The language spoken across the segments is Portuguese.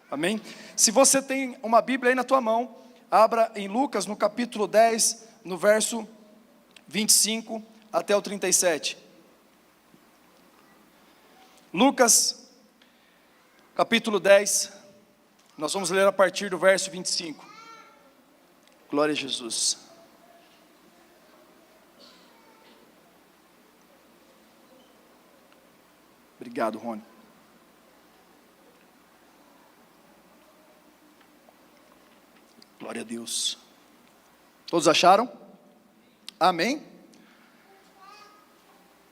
Amém? Se você tem uma Bíblia aí na tua mão, abra em Lucas, no capítulo 10, no verso 25 até o 37. Lucas, capítulo 10, nós vamos ler a partir do verso 25. Glória a Jesus. Obrigado, Rony. Glória a Deus. Todos acharam? Amém?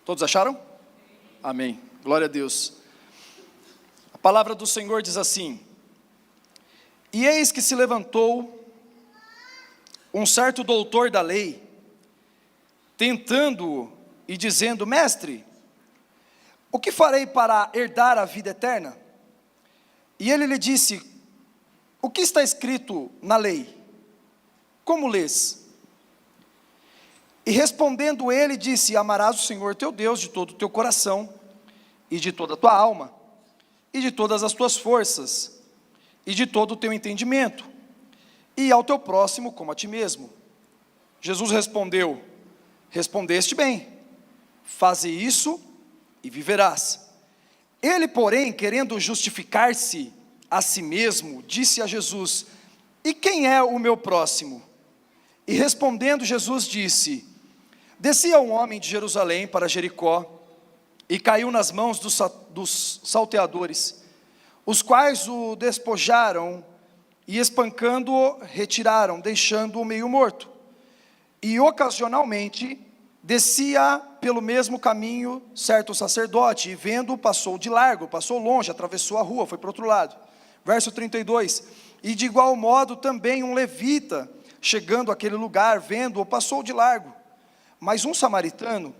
Todos acharam? Amém. Glória a Deus. A palavra do Senhor diz assim: E eis que se levantou um certo doutor da lei, tentando-o e dizendo: Mestre, o que farei para herdar a vida eterna? E ele lhe disse: O que está escrito na lei? Como lês? E respondendo ele, disse: Amarás o Senhor teu Deus de todo o teu coração, e de toda a tua alma, e de todas as tuas forças, e de todo o teu entendimento, e ao teu próximo como a ti mesmo. Jesus respondeu: Respondeste bem, faze isso e viverás. Ele, porém, querendo justificar-se a si mesmo, disse a Jesus: E quem é o meu próximo? E respondendo Jesus disse: Descia um homem de Jerusalém para Jericó, e caiu nas mãos dos salteadores, os quais o despojaram, e espancando-o, retiraram, deixando-o meio morto. E ocasionalmente descia pelo mesmo caminho certo sacerdote, e vendo-o, passou de largo, passou longe, atravessou a rua, foi para o outro lado. Verso 32, e de igual modo também um levita, chegando àquele lugar, vendo-o, passou de largo. Mas um samaritano,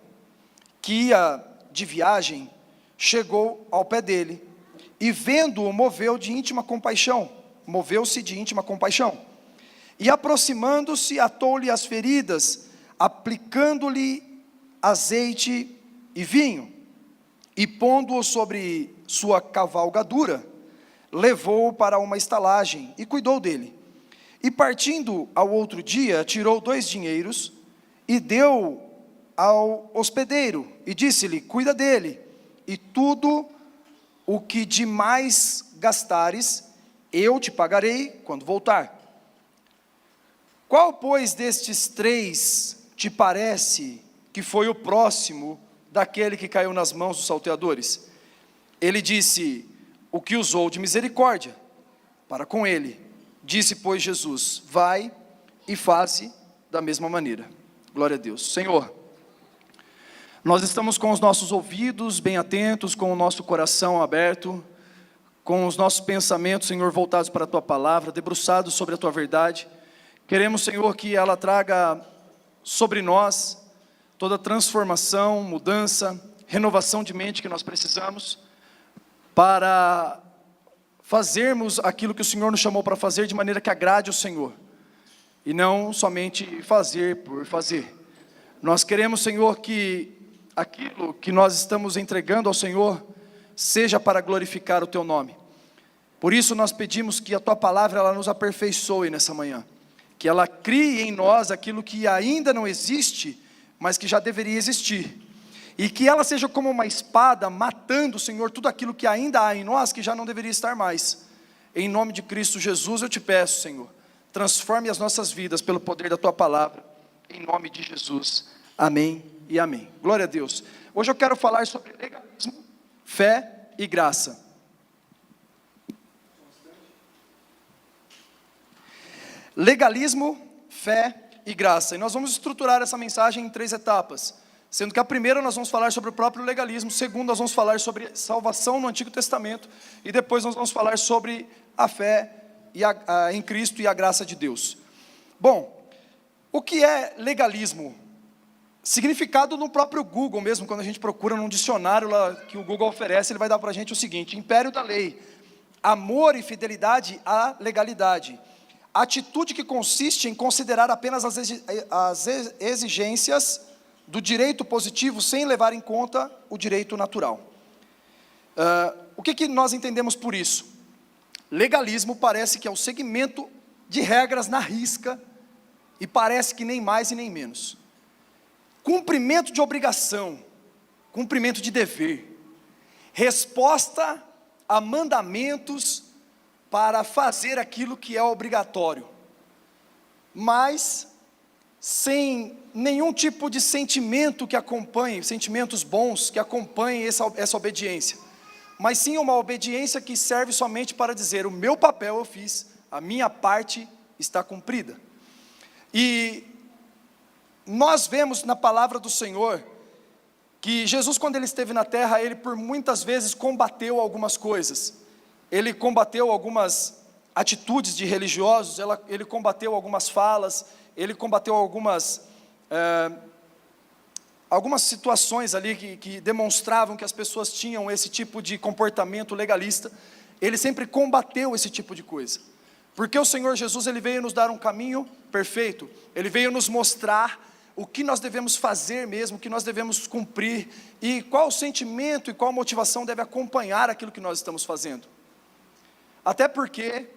que ia de viagem, chegou ao pé dele, e vendo-o, moveu-se de íntima compaixão, e aproximando-se, atou-lhe as feridas, aplicando-lhe azeite e vinho, e pondo-o sobre sua cavalgadura, levou-o para uma estalagem, e cuidou dele. E partindo ao outro dia, tirou 2 dinheiros, e deu ao hospedeiro, e disse-lhe: Cuida dele, e tudo o que demais gastares, eu te pagarei quando voltar. Qual, pois, destes 3 te parece que foi o próximo daquele que caiu nas mãos dos salteadores? Ele disse: O que usou de misericórdia para com ele. Disse, pois, Jesus: Vai e faze da mesma maneira. Glória a Deus. Senhor, nós estamos com os nossos ouvidos bem atentos, com o nosso coração aberto, com os nossos pensamentos, Senhor, voltados para a Tua palavra, debruçados sobre a Tua verdade. Queremos, Senhor, que ela traga sobre nós toda transformação, mudança, renovação de mente que nós precisamos, para fazermos aquilo que o Senhor nos chamou para fazer de maneira que agrade o Senhor, e não somente fazer por fazer. Nós queremos, Senhor, que aquilo que nós estamos entregando ao Senhor seja para glorificar o Teu nome. Por isso nós pedimos que a Tua palavra ela nos aperfeiçoe nessa manhã, que ela crie em nós aquilo que ainda não existe, mas que já deveria existir, e que ela seja como uma espada matando, Senhor, tudo aquilo que ainda há em nós que já não deveria estar mais. Em nome de Cristo Jesus eu te peço, Senhor, transforme as nossas vidas pelo poder da Tua palavra, em nome de Jesus, amém e amém. Glória a Deus. Hoje eu quero falar sobre legalismo, fé e graça. Legalismo, fé e graça. E nós vamos estruturar essa mensagem em 3 etapas, sendo que a primeira nós vamos falar sobre o próprio legalismo, segunda nós vamos falar sobre salvação no Antigo Testamento, e depois nós vamos falar sobre a fé em Cristo e a graça de Deus. Bom, o que é legalismo? Significado no próprio Google mesmo, quando a gente procura num dicionário lá que o Google oferece, ele vai dar para a gente o seguinte: império da lei, amor e fidelidade à legalidade, atitude que consiste em considerar apenas as exigências do direito positivo sem levar em conta o direito natural. O que nós entendemos por isso? Legalismo parece que é o seguimento de regras na risca, e parece que nem mais e nem menos. Cumprimento de obrigação, cumprimento de dever, resposta a mandamentos para fazer aquilo que é obrigatório, mas sem nenhum tipo de sentimento que acompanhe, sentimentos bons que acompanhem essa obediência, mas sim uma obediência que serve somente para dizer: o meu papel eu fiz, a minha parte está cumprida. E nós vemos na palavra do Senhor que Jesus, quando ele esteve na terra, ele por muitas vezes combateu algumas coisas. Ele combateu algumas atitudes de religiosos, ele combateu algumas falas, ele combateu algumas situações ali que demonstravam que as pessoas tinham esse tipo de comportamento legalista. Ele sempre combateu esse tipo de coisa, porque o Senhor Jesus, ele veio nos dar um caminho perfeito, ele veio nos mostrar o que nós devemos fazer mesmo, o que nós devemos cumprir, e qual sentimento e qual motivação deve acompanhar aquilo que nós estamos fazendo. Até porque,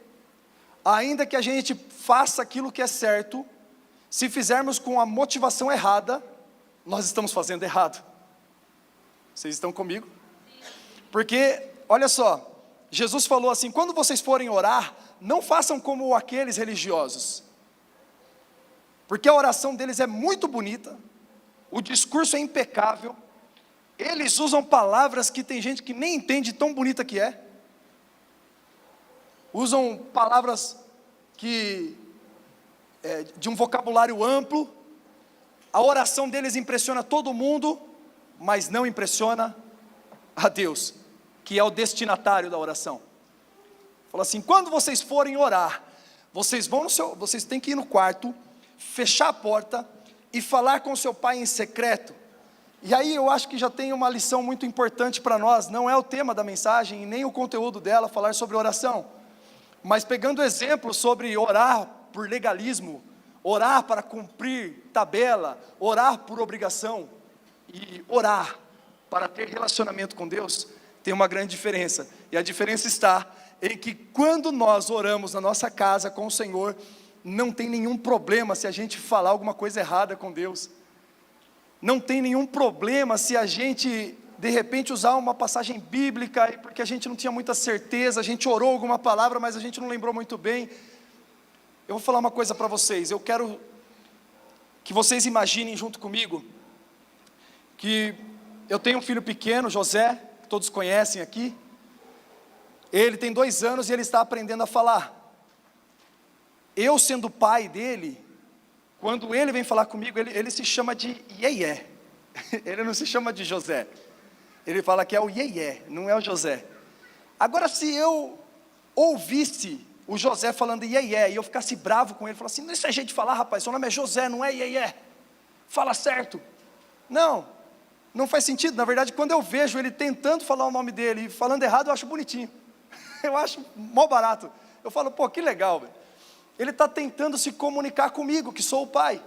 ainda que a gente faça aquilo que é certo, se fizermos com a motivação errada, nós estamos fazendo errado. Vocês estão comigo? Porque, olha só, Jesus falou assim: quando vocês forem orar, não façam como aqueles religiosos, porque a oração deles é muito bonita, o discurso é impecável, eles usam palavras que tem gente que nem entende tão bonita que é, usam palavras de um vocabulário amplo, a oração deles impressiona todo mundo, mas não impressiona a Deus, que é o destinatário da oração. Fala assim: quando vocês forem orar, vocês têm que ir no quarto, fechar a porta e falar com seu pai em secreto. E aí eu acho que já tem uma lição muito importante para nós. Não é o tema da mensagem e nem o conteúdo dela falar sobre oração, mas pegando exemplo sobre orar por legalismo, orar para cumprir tabela, orar por obrigação e orar para ter relacionamento com Deus, tem uma grande diferença. E a diferença está em que quando nós oramos na nossa casa com o Senhor, não tem nenhum problema se a gente falar alguma coisa errada com Deus, não tem nenhum problema se a gente de repente usar uma passagem bíblica, porque a gente não tinha muita certeza, a gente orou alguma palavra, mas a gente não lembrou muito bem. Eu vou falar uma coisa para vocês, eu quero que vocês imaginem junto comigo, que eu tenho um filho pequeno, José, que todos conhecem aqui. Ele tem 2 anos e ele está aprendendo a falar. Eu, sendo pai dele, quando ele vem falar comigo, ele se chama de Iê. Ele não se chama de José. Ele fala que é o Iê, não é o José. Agora, se eu ouvisse o José falando Iê, e eu ficasse bravo com ele, falasse assim: não, isso é jeito de falar, rapaz, seu nome é José, não é Iê. Fala certo. Não faz sentido. Na verdade, quando eu vejo ele tentando falar o nome dele e falando errado, eu acho bonitinho. Eu acho mó barato. Eu falo: pô, que legal, velho. Ele está tentando se comunicar comigo, que sou o pai.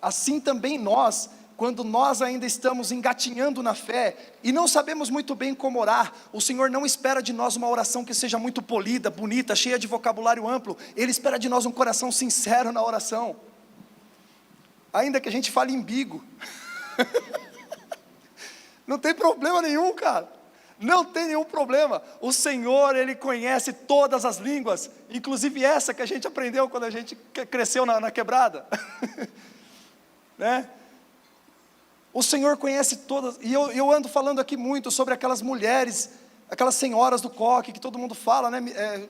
Assim também nós, quando nós ainda estamos engatinhando na fé, e não sabemos muito bem como orar, o Senhor não espera de nós uma oração que seja muito polida, bonita, cheia de vocabulário amplo. Ele espera de nós um coração sincero na oração, ainda que a gente fale embigo. Não tem problema nenhum, cara. Não tem nenhum problema. O Senhor, Ele conhece todas as línguas, inclusive essa que a gente aprendeu quando a gente cresceu na quebrada. Né? O Senhor conhece todas, e eu ando falando aqui muito sobre aquelas mulheres, aquelas senhoras do coque, que todo mundo fala, né?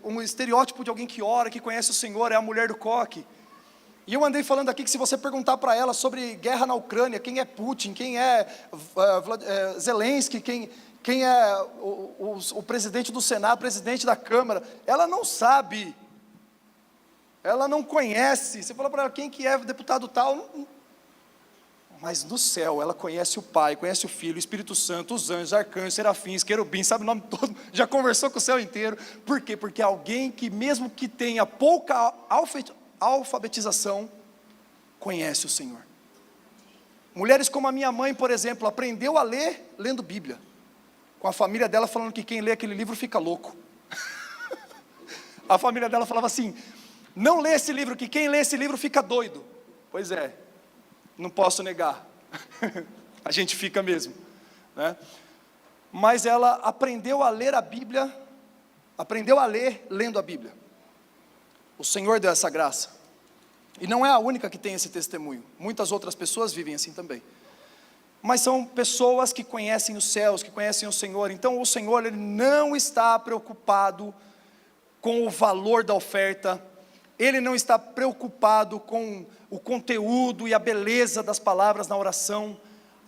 Um estereótipo de alguém que ora, que conhece o Senhor, é a mulher do coque. E eu andei falando aqui que se você perguntar para ela sobre guerra na Ucrânia, quem é Putin, quem é Zelensky, quem é o presidente do Senado, presidente da Câmara, ela não sabe, ela não conhece. Você fala para ela quem que é deputado tal, mas no céu ela conhece o Pai, conhece o Filho, o Espírito Santo, os anjos, arcanjos, serafins, querubins, sabe o nome todo, já conversou com o céu inteiro. Por quê? Porque alguém que mesmo que tenha pouca alfabetização, conhece o Senhor. Mulheres como a minha mãe, por exemplo, aprendeu a ler lendo Bíblia, com a família dela falando que quem lê aquele livro fica louco. A família dela falava assim: não lê esse livro, que quem lê esse livro fica doido. Pois é, não posso negar. A gente fica mesmo, né? Mas ela aprendeu a ler a Bíblia, aprendeu a ler lendo a Bíblia. O Senhor deu essa graça. E não é a única que tem esse testemunho. Muitas outras pessoas vivem assim também. Mas são pessoas que conhecem os céus, que conhecem o Senhor. Então o Senhor, Ele não está preocupado com o valor da oferta. Ele não está preocupado com o conteúdo e a beleza das palavras na oração,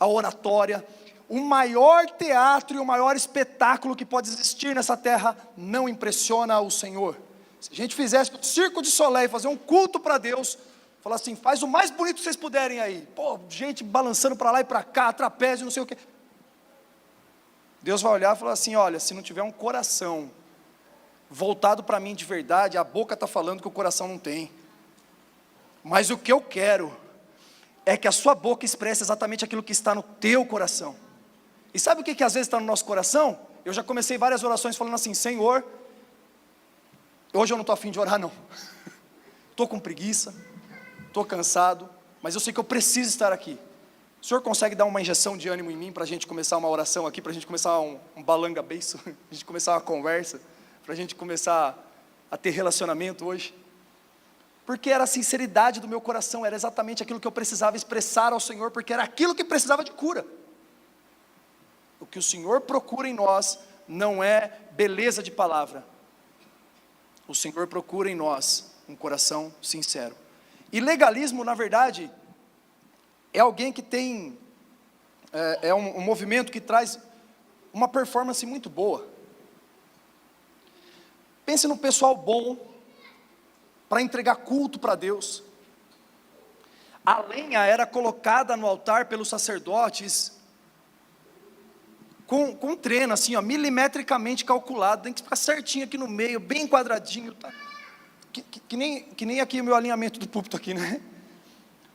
a oratória. O maior teatro e o maior espetáculo que pode existir nessa terra não impressiona o Senhor. Se a gente fizesse um circo de Soleil, fazer um culto para Deus, falar assim: faz o mais bonito que vocês puderem aí, pô, gente balançando para lá e para cá, trapézio, não sei o que. Deus vai olhar e falar assim: olha, se não tiver um coração voltado para mim de verdade, a boca está falando que o coração não tem. Mas o que eu quero é que a sua boca expresse exatamente aquilo que está no teu coração. E sabe o que às vezes está no nosso coração? Eu já comecei várias orações falando assim: Senhor, hoje eu não estou afim de orar não, estou com preguiça, estou cansado, mas eu sei que eu preciso estar aqui. O Senhor consegue dar uma injeção de ânimo em mim para a gente começar uma oração aqui, para a gente começar um balanga beiço, a gente começar uma conversa, para a gente começar a ter relacionamento hoje? Porque era a sinceridade do meu coração, era exatamente aquilo que eu precisava expressar ao Senhor, porque era aquilo que precisava de cura. O que o Senhor procura em nós não é beleza de palavra. O Senhor procura em nós um coração sincero. E legalismo, na verdade, é alguém que tem, um movimento que traz uma performance muito boa. Pense num pessoal bom, para entregar culto para Deus. A lenha era colocada no altar pelos sacerdotes, com treino, assim, ó, milimetricamente calculado, tem que ficar certinho aqui no meio, bem quadradinho, tá? Que nem aqui o meu alinhamento do púlpito aqui, né?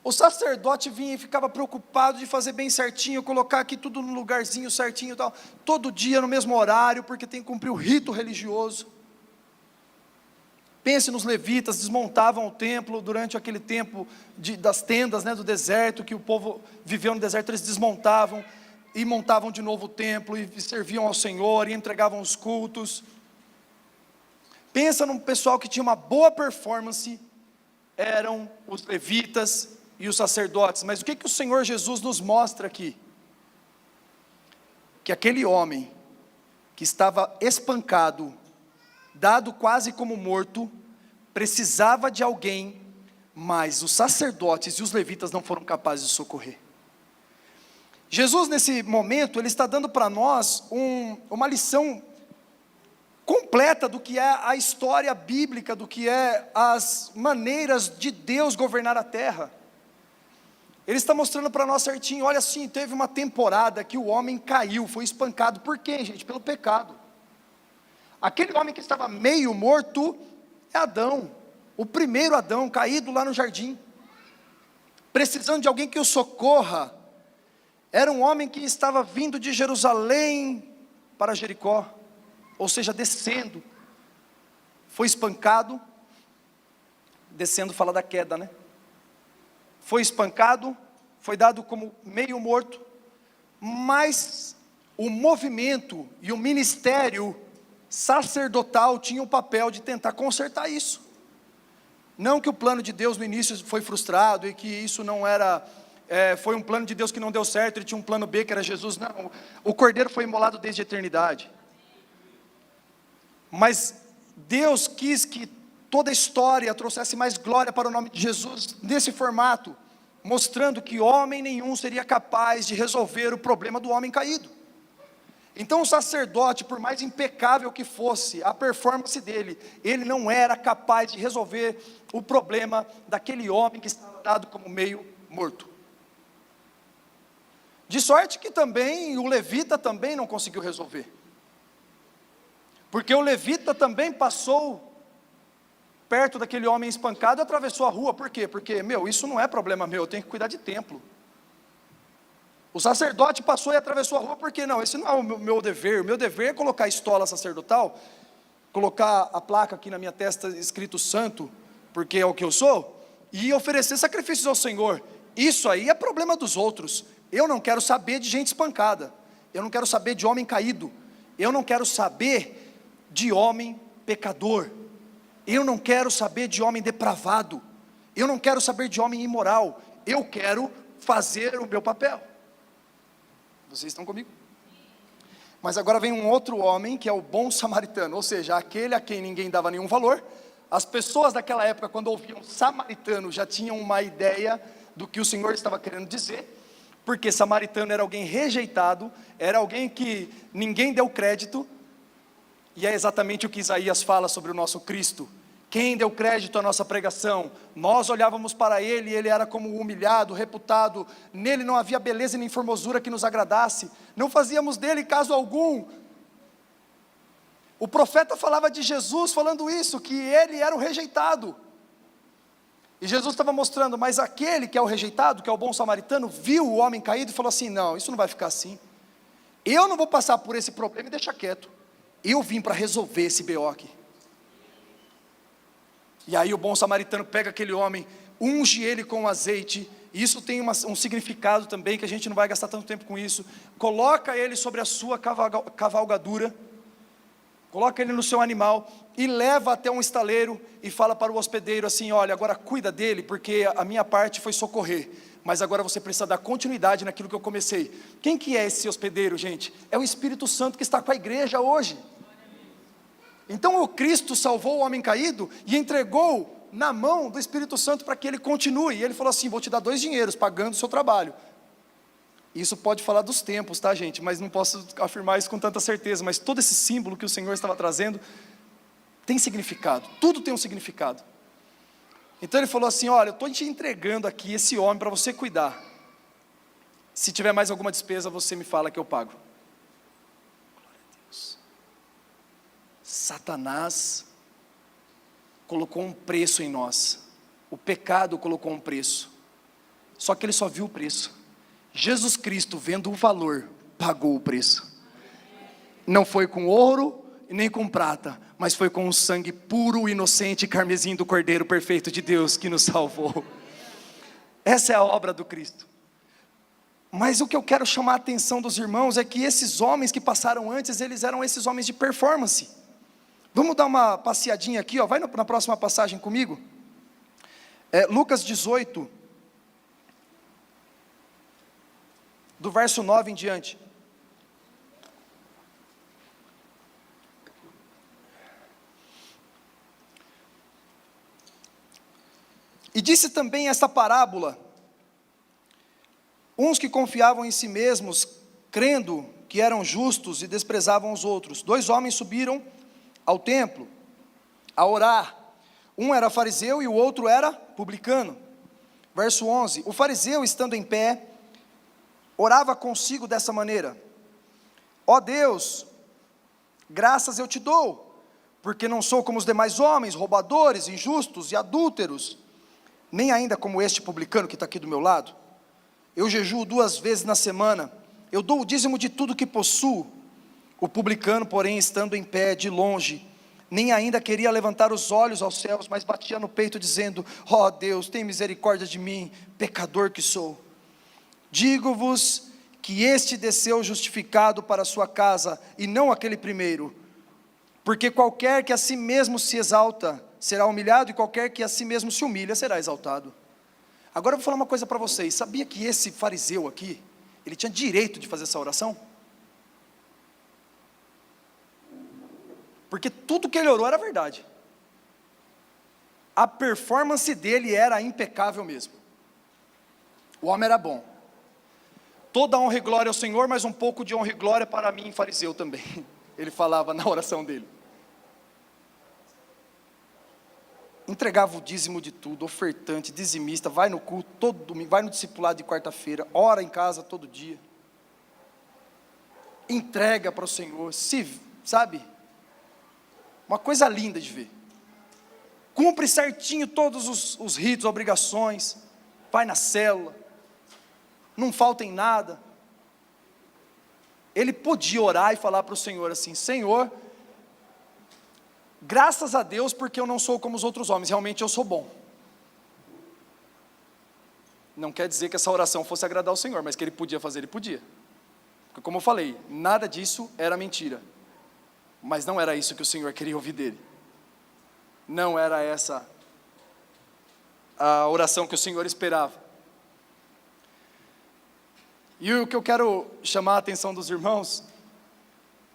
O sacerdote vinha e ficava preocupado de fazer bem certinho, colocar aqui tudo no lugarzinho certinho e tal, todo dia no mesmo horário, porque tem que cumprir o rito religioso. Pense nos levitas, desmontavam o templo durante aquele tempo das tendas, né, do deserto, que o povo viveu no deserto, eles desmontavam e montavam de novo o templo, e serviam ao Senhor, e entregavam os cultos. Pensa num pessoal que tinha uma boa performance, eram os levitas e os sacerdotes. Mas o que o Senhor Jesus nos mostra aqui? Que aquele homem que estava espancado, dado quase como morto, precisava de alguém, mas os sacerdotes e os levitas não foram capazes de socorrer. Jesus, nesse momento, Ele está dando para nós uma lição completa do que é a história bíblica, do que é as maneiras de Deus governar a terra. Ele está mostrando para nós certinho: olha assim, teve uma temporada que o homem caiu, foi espancado. Por quê, gente? Pelo pecado. Aquele homem que estava meio morto é Adão, o primeiro Adão, caído lá no jardim, precisando de alguém que o socorra. Era um homem que estava vindo de Jerusalém para Jericó, ou seja, descendo, foi espancado, descendo fala da queda, né? Foi espancado, foi dado como meio morto, mas o movimento e o ministério sacerdotal tinha o papel de tentar consertar isso. Não que o plano de Deus no início foi frustrado, e que isso não era, foi um plano de Deus que não deu certo, ele tinha um plano B que era Jesus, não. O Cordeiro foi imolado desde a eternidade. Mas Deus quis que toda a história trouxesse mais glória para o nome de Jesus, nesse formato, mostrando que homem nenhum seria capaz de resolver o problema do homem caído. Então o sacerdote, por mais impecável que fosse a performance dele, ele não era capaz de resolver o problema daquele homem que estava dado como meio morto. De sorte que também o levita também não conseguiu resolver, porque o levita também passou perto daquele homem espancado e atravessou a rua. Por quê? Porque, isso não é problema meu, eu tenho que cuidar de templo. O sacerdote passou e atravessou a rua, porque não, esse não é o meu dever é colocar a estola sacerdotal colocar a placa aqui na minha testa escrito santo, porque é o que eu sou, e oferecer sacrifícios ao Senhor. Isso aí é problema dos outros. Eu não quero saber de gente espancada, eu não quero saber de homem caído, eu não quero saber de homem pecador, eu não quero saber de homem depravado, eu não quero saber de homem imoral, eu quero fazer o meu papel. Vocês estão comigo? Mas agora vem um outro homem, que é o bom samaritano, ou seja, aquele a quem ninguém dava nenhum valor. As pessoas daquela época, quando ouviam samaritano, já tinham uma ideia do que o Senhor estava querendo dizer, porque samaritano era alguém rejeitado, era alguém que ninguém deu crédito, e é exatamente o que Isaías fala sobre o nosso Cristo. Quem deu crédito à nossa pregação? Nós olhávamos para ele e ele era como humilhado, reputado, nele não havia beleza nem formosura que nos agradasse, não fazíamos dele caso algum. O profeta falava de Jesus falando isso, que ele era o rejeitado, e Jesus estava mostrando, mas aquele que é o rejeitado, que é o bom samaritano, viu o homem caído e falou assim: não, isso não vai ficar assim, eu não vou passar por esse problema e deixar quieto, eu vim para resolver esse BO aqui. E aí o bom samaritano pega aquele homem, unge ele com azeite, e isso tem um significado também, que a gente não vai gastar tanto tempo com isso, coloca ele sobre a sua cavalgadura, coloca ele no seu animal, e leva até um estaleiro, e fala para o hospedeiro assim: olha, agora cuida dele, porque a minha parte foi socorrer, mas agora você precisa dar continuidade naquilo que eu comecei. Quem que é esse hospedeiro, gente? É o Espírito Santo que está com a igreja hoje. Então o Cristo salvou o homem caído, e entregou na mão do Espírito Santo para que ele continue, e ele falou assim: vou te dar 2 dinheiros, pagando o seu trabalho. Isso pode falar dos tempos, tá, gente? Mas não posso afirmar isso com tanta certeza, mas todo esse símbolo que o Senhor estava trazendo, tem significado, tudo tem um significado. Então ele falou assim: olha, eu estou te entregando aqui esse homem para você cuidar, se tiver mais alguma despesa você me fala que eu pago. Glória a Deus. Satanás colocou um preço em nós, o pecado colocou um preço, só que ele só viu o preço. Jesus Cristo, vendo o valor, pagou o preço. Não foi com ouro e nem com prata, mas foi com o sangue puro, inocente e carmesim do Cordeiro perfeito de Deus que nos salvou. Essa é a obra do Cristo. Mas o que eu quero chamar a atenção dos irmãos é que esses homens que passaram antes, eles eram esses homens de performance. Vamos dar uma passeadinha aqui, ó. Vai na próxima passagem comigo. Lucas 18, do verso 9 em diante. E disse também esta parábola: uns que confiavam em si mesmos, crendo que eram justos e desprezavam os outros. 2 homens subiram ao templo a orar, um era fariseu e o outro era publicano. Verso 11, o fariseu, estando em pé, orava consigo dessa maneira: ó Deus, graças eu te dou, porque não sou como os demais homens, roubadores, injustos e adúlteros, nem ainda como este publicano que está aqui do meu lado. Eu jejuo 2 vezes na semana, eu dou o dízimo de tudo que possuo. O publicano, porém, estando em pé de longe, nem ainda queria levantar os olhos aos céus, mas batia no peito dizendo: ó Deus, tem misericórdia de mim, pecador que sou. Digo-vos que este desceu justificado para a sua casa, e não aquele primeiro. Porque qualquer que a si mesmo se exalta, será humilhado, e qualquer que a si mesmo se humilha, será exaltado. Agora eu vou falar uma coisa para vocês: sabia que esse fariseu aqui, ele tinha direito de fazer essa oração? Porque tudo que ele orou era verdade. A performance dele era impecável mesmo. O homem era bom. Toda honra e glória ao Senhor, mas um pouco de honra e glória para mim, fariseu também. Ele falava na oração dele. Entregava o dízimo de tudo, ofertante, dizimista, vai no culto todo domingo, vai no discipulado de quarta-feira, ora em casa todo dia. Entrega para o Senhor, sabe? Uma coisa linda de ver. Cumpre certinho todos os ritos, obrigações, vai na célula, não falta em nada. Ele podia orar e falar para o Senhor assim: Senhor, graças a Deus, porque eu não sou como os outros homens, realmente eu sou bom. Não quer dizer que essa oração fosse agradar ao Senhor, mas que ele podia fazer, ele podia. Porque como eu falei, nada disso era mentira. Mas não era isso que o Senhor queria ouvir dele. Não era essa a oração que o Senhor esperava. E o que eu quero chamar a atenção dos irmãos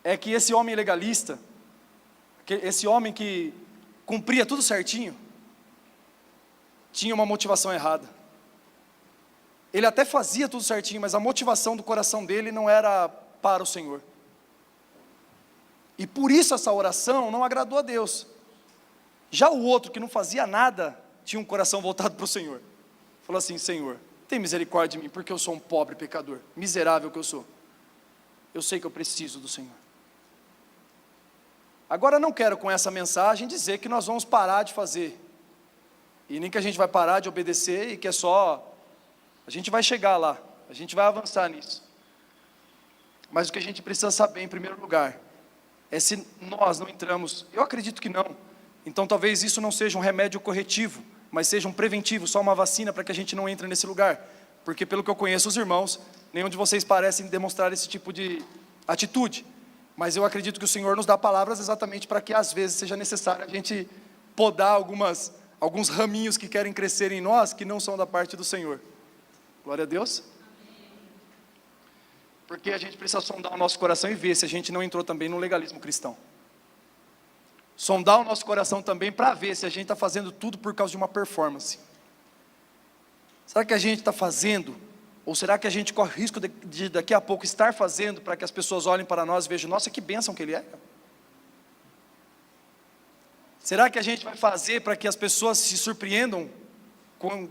é que esse homem legalista, esse homem que cumpria tudo certinho, tinha uma motivação errada. Ele até fazia tudo certinho, mas a motivação do coração dele não era para o Senhor. E por isso essa oração não agradou a Deus. Já o outro que não fazia nada, tinha um coração voltado para o Senhor. Falou assim: Senhor, tem misericórdia de mim, porque eu sou um pobre pecador, miserável que eu sou. Eu sei que eu preciso do Senhor. Agora não quero com essa mensagem dizer que nós vamos parar de fazer, e nem que a gente vai parar de obedecer, e que é só, a gente vai chegar lá, a gente vai avançar nisso. Mas o que a gente precisa saber em primeiro lugar, é se nós não entramos, eu acredito que não, então talvez isso não seja um remédio corretivo, mas seja um preventivo, só uma vacina para que a gente não entre nesse lugar, porque pelo que eu conheço os irmãos, nenhum de vocês parecem demonstrar esse tipo de atitude, mas eu acredito que o Senhor nos dá palavras exatamente para que às vezes seja necessário a gente podar alguns raminhos que querem crescer em nós, que não são da parte do Senhor. Glória a Deus. Porque a gente precisa sondar o nosso coração e ver se a gente não entrou também no legalismo cristão. Sondar o nosso coração também para ver se a gente está fazendo tudo por causa de uma performance. Será que a gente está fazendo, ou será que a gente corre risco de daqui a pouco estar fazendo para que as pessoas olhem para nós e vejam: nossa, que bênção que ele é? Será que a gente vai fazer para que as pessoas se surpreendam com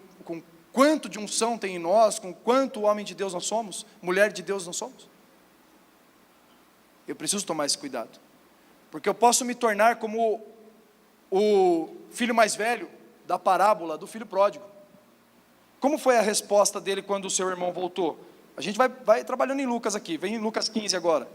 quanto de unção tem em nós, com quanto homem de Deus nós somos, mulher de Deus nós somos? Eu preciso tomar esse cuidado, porque eu posso me tornar como o filho mais velho da parábola do filho pródigo. Como foi a resposta dele quando o seu irmão voltou? A gente vai trabalhando em Lucas aqui, vem em Lucas 15 agora.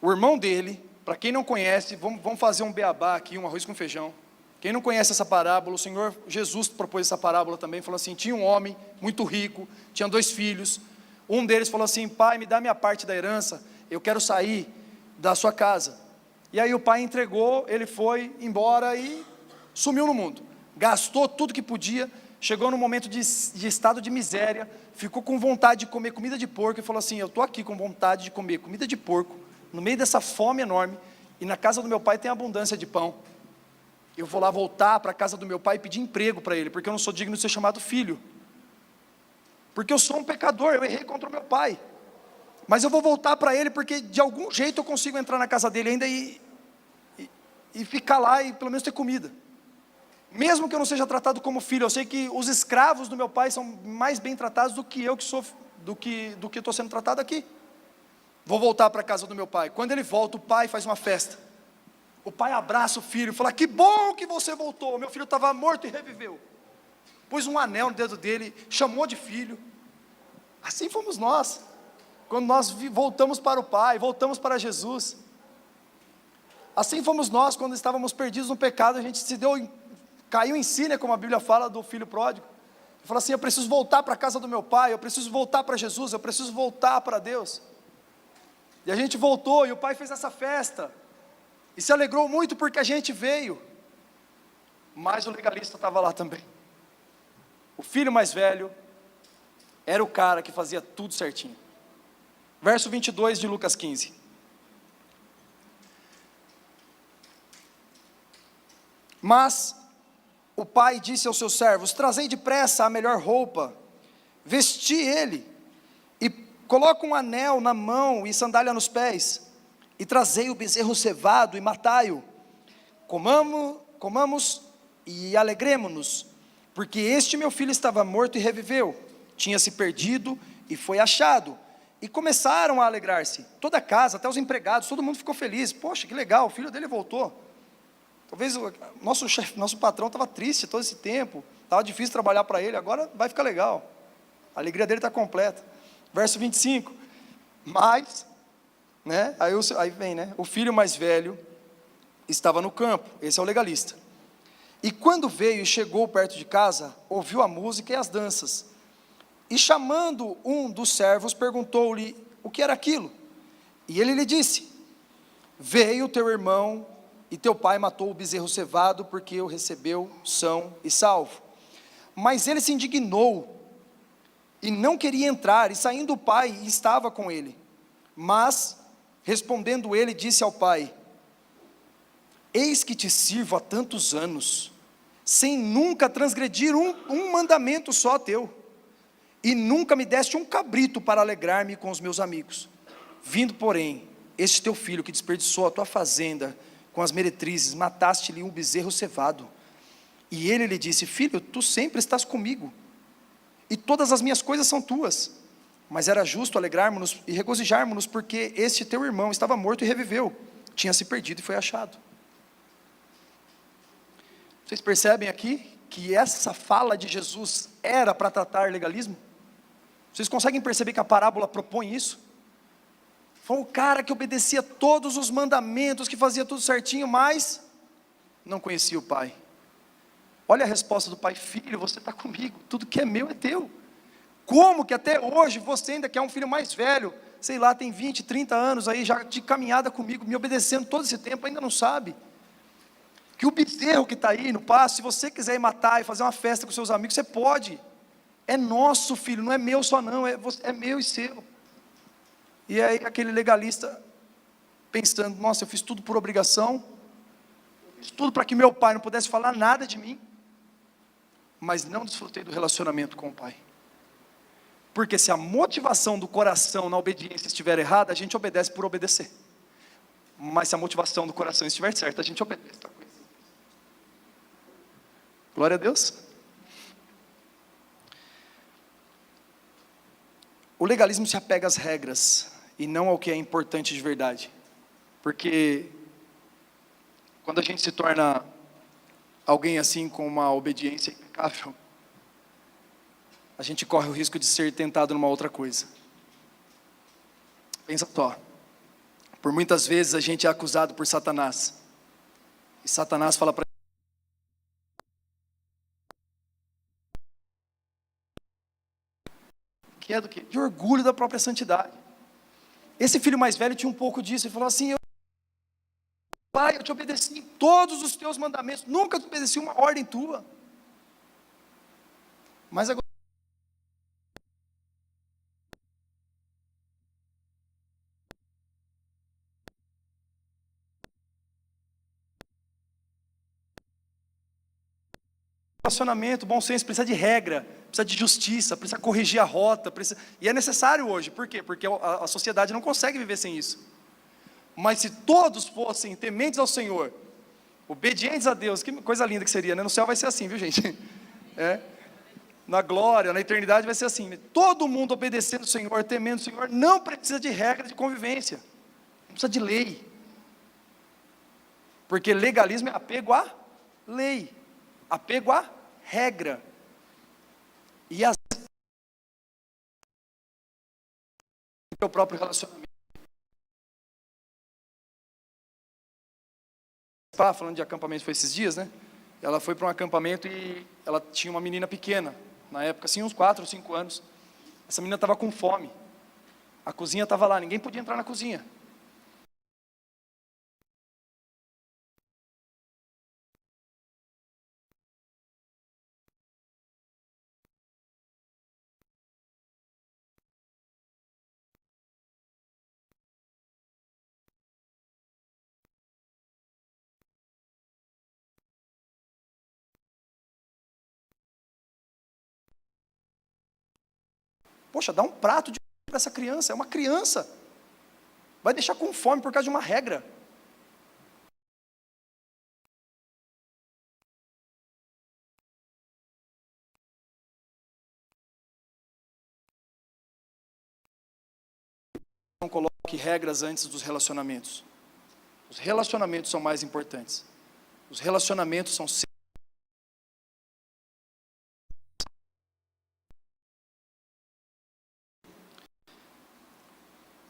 O irmão dele, para quem não conhece, vamos fazer um beabá aqui, um arroz com feijão. Quem não conhece essa parábola, o Senhor Jesus propôs essa parábola também, falou assim: tinha um homem muito rico, tinha 2 filhos, um deles falou assim: pai, me dá minha parte da herança, eu quero sair da sua casa. E aí o pai entregou, ele foi embora e sumiu no mundo, gastou tudo que podia, chegou num momento de estado de miséria, ficou com vontade de comer comida de porco, e falou assim: eu estou aqui com vontade de comer comida de porco, no meio dessa fome enorme, e na casa do meu pai tem abundância de pão, eu vou lá voltar para a casa do meu pai e pedir emprego para ele, porque eu não sou digno de ser chamado filho, porque eu sou um pecador, eu errei contra o meu pai, mas eu vou voltar para ele, porque de algum jeito eu consigo entrar na casa dele ainda e ficar lá e pelo menos ter comida, mesmo que eu não seja tratado como filho. Eu sei que os escravos do meu pai são mais bem tratados do que eu que sou, do que estou sendo tratado aqui. Vou voltar para a casa do meu pai. Quando ele volta, o pai faz uma festa, o pai abraça o filho e fala: que bom que você voltou, meu filho estava morto e reviveu, pôs um anel no dedo dele, chamou de filho. Assim fomos nós, quando nós voltamos para o Pai, voltamos para Jesus. Assim fomos nós, quando estávamos perdidos no pecado, a gente caiu em si, né, como a Bíblia fala do filho pródigo. Fala assim: eu preciso voltar para a casa do meu pai, eu preciso voltar para Jesus, eu preciso voltar para Deus. E a gente voltou, e o pai fez essa festa, e se alegrou muito porque a gente veio, mas o legalista estava lá também. O filho mais velho era o cara que fazia tudo certinho. Verso 22 de Lucas 15. Mas o pai disse aos seus servos: trazei depressa a melhor roupa, vesti ele, e coloca um anel na mão e sandália nos pés, e trazei o bezerro cevado e matai-o. Comamos e alegremo-nos, porque este meu filho estava morto e reviveu, tinha se perdido e foi achado. E começaram a alegrar-se, toda a casa, até os empregados, todo mundo ficou feliz. Poxa, que legal, o filho dele voltou. Talvez o nosso patrão estava triste todo esse tempo, estava difícil trabalhar para ele, agora vai ficar legal, a alegria dele está completa. Verso 25, mas né? Aí vem, né? O filho mais velho estava no campo, esse é o legalista. E quando veio e chegou perto de casa, ouviu a música e as danças. E chamando um dos servos, perguntou-lhe o que era aquilo. E ele lhe disse: veio teu irmão e teu pai matou o bezerro cevado, porque o recebeu são e salvo. Mas ele se indignou e não queria entrar, e saindo o pai estava com ele. Mas, respondendo ele, disse ao pai: eis que te sirvo há tantos anos, sem nunca transgredir um mandamento só teu, e nunca me deste um cabrito para alegrar-me com os meus amigos. Vindo, porém, este teu filho que desperdiçou a tua fazenda com as meretrizes, mataste-lhe um bezerro cevado. E ele lhe disse: filho, tu sempre estás comigo, e todas as minhas coisas são tuas. Mas era justo alegrarmos-nos e regozijarmos-nos, porque este teu irmão estava morto e reviveu, tinha se perdido e foi achado. Vocês percebem aqui que essa fala de Jesus era para tratar legalismo? Vocês conseguem perceber que a parábola propõe isso? Foi o cara que obedecia todos os mandamentos, que fazia tudo certinho, mas não conhecia o pai. Olha a resposta do pai: filho, você está comigo, tudo que é meu é teu. Como que até hoje você ainda quer um filho mais velho, sei lá, tem 20, 30 anos aí já de caminhada comigo, me obedecendo todo esse tempo, ainda não sabe que o bezerro que está aí no pasto, se você quiser ir matar e fazer uma festa com seus amigos, você pode. É nosso, filho, não é meu só não, é meu e seu. E aí aquele legalista pensando: nossa, eu fiz tudo por obrigação, fiz tudo para que meu pai não pudesse falar nada de mim, mas não desfrutei do relacionamento com o pai. Porque se a motivação do coração na obediência estiver errada, a gente obedece por obedecer. Mas se a motivação do coração estiver certa, a gente obedece. Glória a Deus. O legalismo se apega às regras e não ao que é importante de verdade. Porque quando a gente se torna alguém assim com uma obediência impecável, a gente corre o risco de ser tentado numa outra coisa. Pensa só. Por muitas vezes a gente é acusado por Satanás. E Satanás fala para que é do quê? De orgulho da própria santidade. Esse filho mais velho tinha um pouco disso. Ele falou assim: pai, eu te obedeci em todos os teus mandamentos, nunca te obedeci uma ordem tua. Mas agora relacionamento, bom senso, precisa de regra, precisa de justiça, precisa corrigir a rota, e é necessário hoje. Por quê? Porque a sociedade não consegue viver sem isso. Mas se todos fossem tementes ao Senhor, obedientes a Deus, que coisa linda que seria, né? No céu vai ser assim, viu, gente? Na glória, na eternidade vai ser assim. Todo mundo obedecendo o Senhor, temendo o Senhor, não precisa de regra de convivência, não precisa de lei. Porque legalismo é apego à lei, apego à regra. E às vezes o próprio relacionamento. Falando de acampamento, foi esses dias, né? Ela foi para um acampamento e ela tinha uma menina pequena, na época, assim, uns 4 ou 5 anos. Essa menina estava com fome. A cozinha estava lá, ninguém podia entrar na cozinha. Poxa, dá um prato de para essa criança, é uma criança. Vai deixar com fome por causa de uma regra. Não coloque regras antes dos relacionamentos. Os relacionamentos são mais importantes. Os relacionamentos são sempre.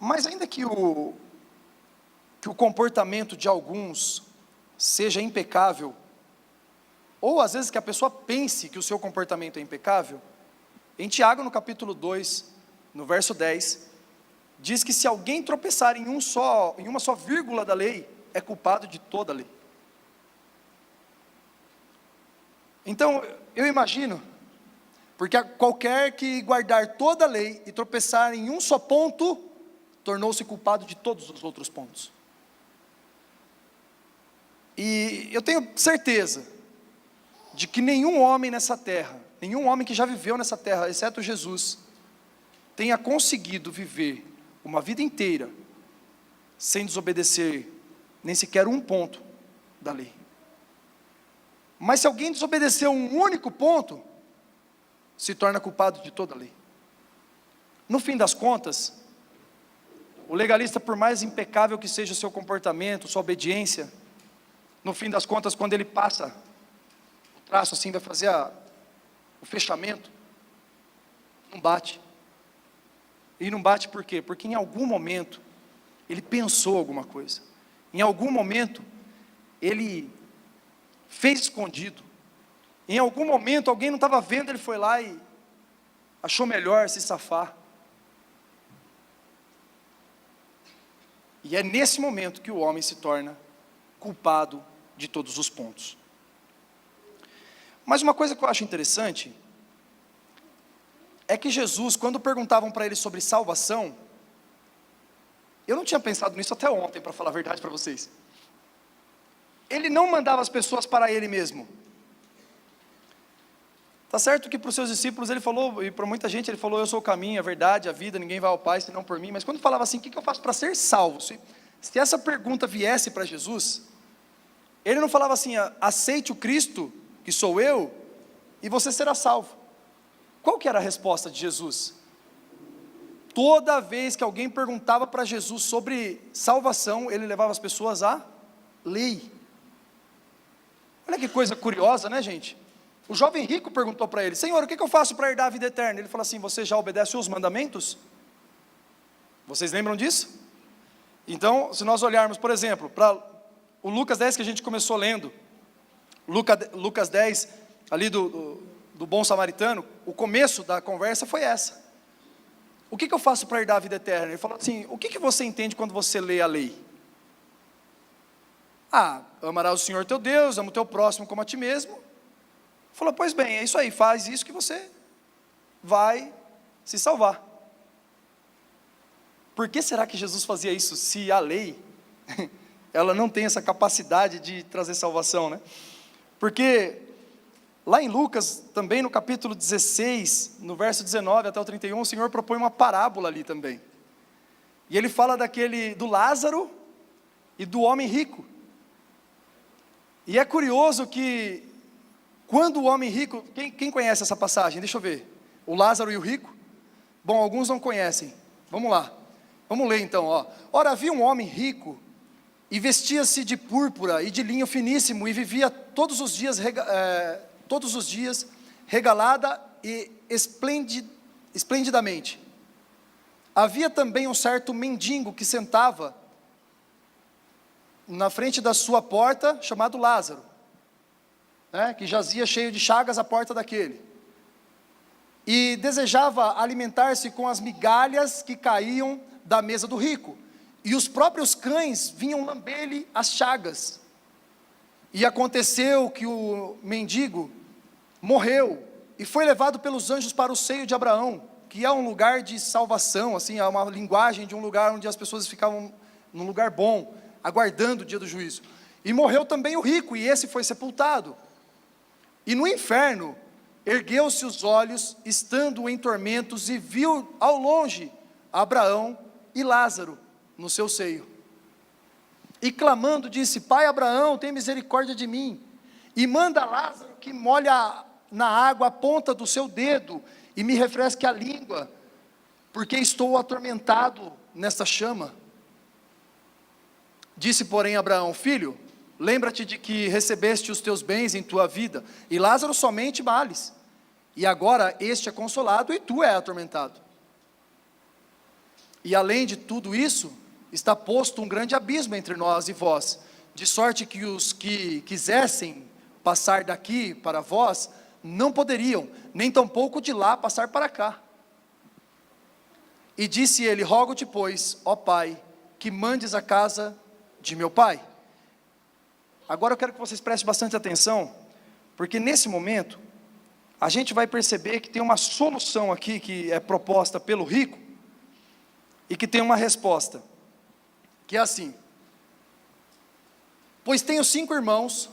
Mas ainda que que o comportamento de alguns seja impecável, ou às vezes que a pessoa pense que o seu comportamento é impecável, em Tiago, no capítulo 2, no verso 10, diz que se alguém tropeçar em uma só vírgula da lei, é culpado de toda a lei. Então, eu imagino, porque qualquer que guardar toda a lei e tropeçar em um só ponto, tornou-se culpado de todos os outros pontos. E eu tenho certeza de que nenhum homem nessa terra, nenhum homem que já viveu nessa terra, exceto Jesus, tenha conseguido viver uma vida inteira sem desobedecer nem sequer um ponto da lei. Mas se alguém desobedeceu um único ponto, se torna culpado de toda a lei. No fim das contas, o legalista, por mais impecável que seja o seu comportamento, sua obediência, no fim das contas, quando ele passa o traço assim, vai fazer o fechamento, não bate. E não bate por quê? Porque em algum momento, ele pensou alguma coisa. Em algum momento, ele fez escondido. Em algum momento, alguém não estava vendo, ele foi lá e achou melhor se safar. E é nesse momento que o homem se torna culpado de todos os pontos. Mas uma coisa que eu acho interessante é que Jesus, quando perguntavam para ele sobre salvação, eu não tinha pensado nisso até ontem, para falar a verdade para vocês. Ele não mandava as pessoas para ele mesmo. Está certo que para os seus discípulos ele falou, e para muita gente ele falou, eu sou o caminho, a verdade, a vida, ninguém vai ao Pai senão por mim. Mas quando falava assim, o que eu faço para ser salvo? Se essa pergunta viesse para Jesus, ele não falava assim, aceite o Cristo, que sou eu, e você será salvo. Qual que era a resposta de Jesus? Toda vez que alguém perguntava para Jesus sobre salvação, ele levava as pessoas à lei. Olha que coisa curiosa, né, gente? O jovem rico perguntou para ele, Senhor, o que eu faço para herdar a vida eterna? Ele falou assim, você já obedece os mandamentos? Vocês lembram disso? Então, se nós olharmos, por exemplo, para o Lucas 10 que a gente começou lendo, Lucas 10, ali do bom samaritano, o começo da conversa foi essa. O que eu faço para herdar a vida eterna? Ele falou assim, o que você entende quando você lê a lei? Amarás o Senhor teu Deus, ama o teu próximo como a ti mesmo. Falou, pois bem, é isso aí, faz isso que você vai se salvar. Por que será que Jesus fazia isso, se a lei, ela não tem essa capacidade de trazer salvação, né? Porque lá em Lucas, também no capítulo 16, no verso 19 até o 31, o Senhor propõe uma parábola ali também. E ele fala do Lázaro e do homem rico. E é curioso que, quando o homem rico, quem conhece essa passagem? Deixa eu ver. O Lázaro e o rico? Bom, alguns não conhecem. Vamos lá. Vamos ler então. Ora, havia um homem rico, e vestia-se de púrpura e de linho finíssimo, e vivia todos os dias regalada e esplendidamente. Havia também um certo mendigo que sentava na frente da sua porta, chamado Lázaro, né, que jazia cheio de chagas à porta daquele, e desejava alimentar-se com as migalhas que caíam da mesa do rico, e os próprios cães vinham lamber-lhe as chagas. E aconteceu que o mendigo morreu, e foi levado pelos anjos para o seio de Abraão, que é um lugar de salvação, assim, é uma linguagem de um lugar onde as pessoas ficavam num lugar bom, aguardando o dia do juízo. E morreu também o rico, e esse foi sepultado. E no inferno, ergueu-se os olhos, estando em tormentos, e viu ao longe Abraão e Lázaro no seu seio. E clamando disse, Pai Abraão, tem misericórdia de mim, e manda Lázaro que molhe na água a ponta do seu dedo, e me refresque a língua, porque estou atormentado nesta chama. Disse, porém, Abraão, filho, lembra-te de que recebeste os teus bens em tua vida, e Lázaro somente males, e agora este é consolado, e tu é atormentado. E além de tudo isso, está posto um grande abismo entre nós e vós, de sorte que os que quisessem passar daqui para vós, não poderiam, nem tampouco de lá passar para cá. E disse ele: rogo-te, pois, ó Pai, que mandes a casa de meu pai. Agora eu quero que vocês prestem bastante atenção, porque nesse momento, a gente vai perceber que tem uma solução aqui, que é proposta pelo rico, e que tem uma resposta, que é assim: pois tenho 5 irmãos,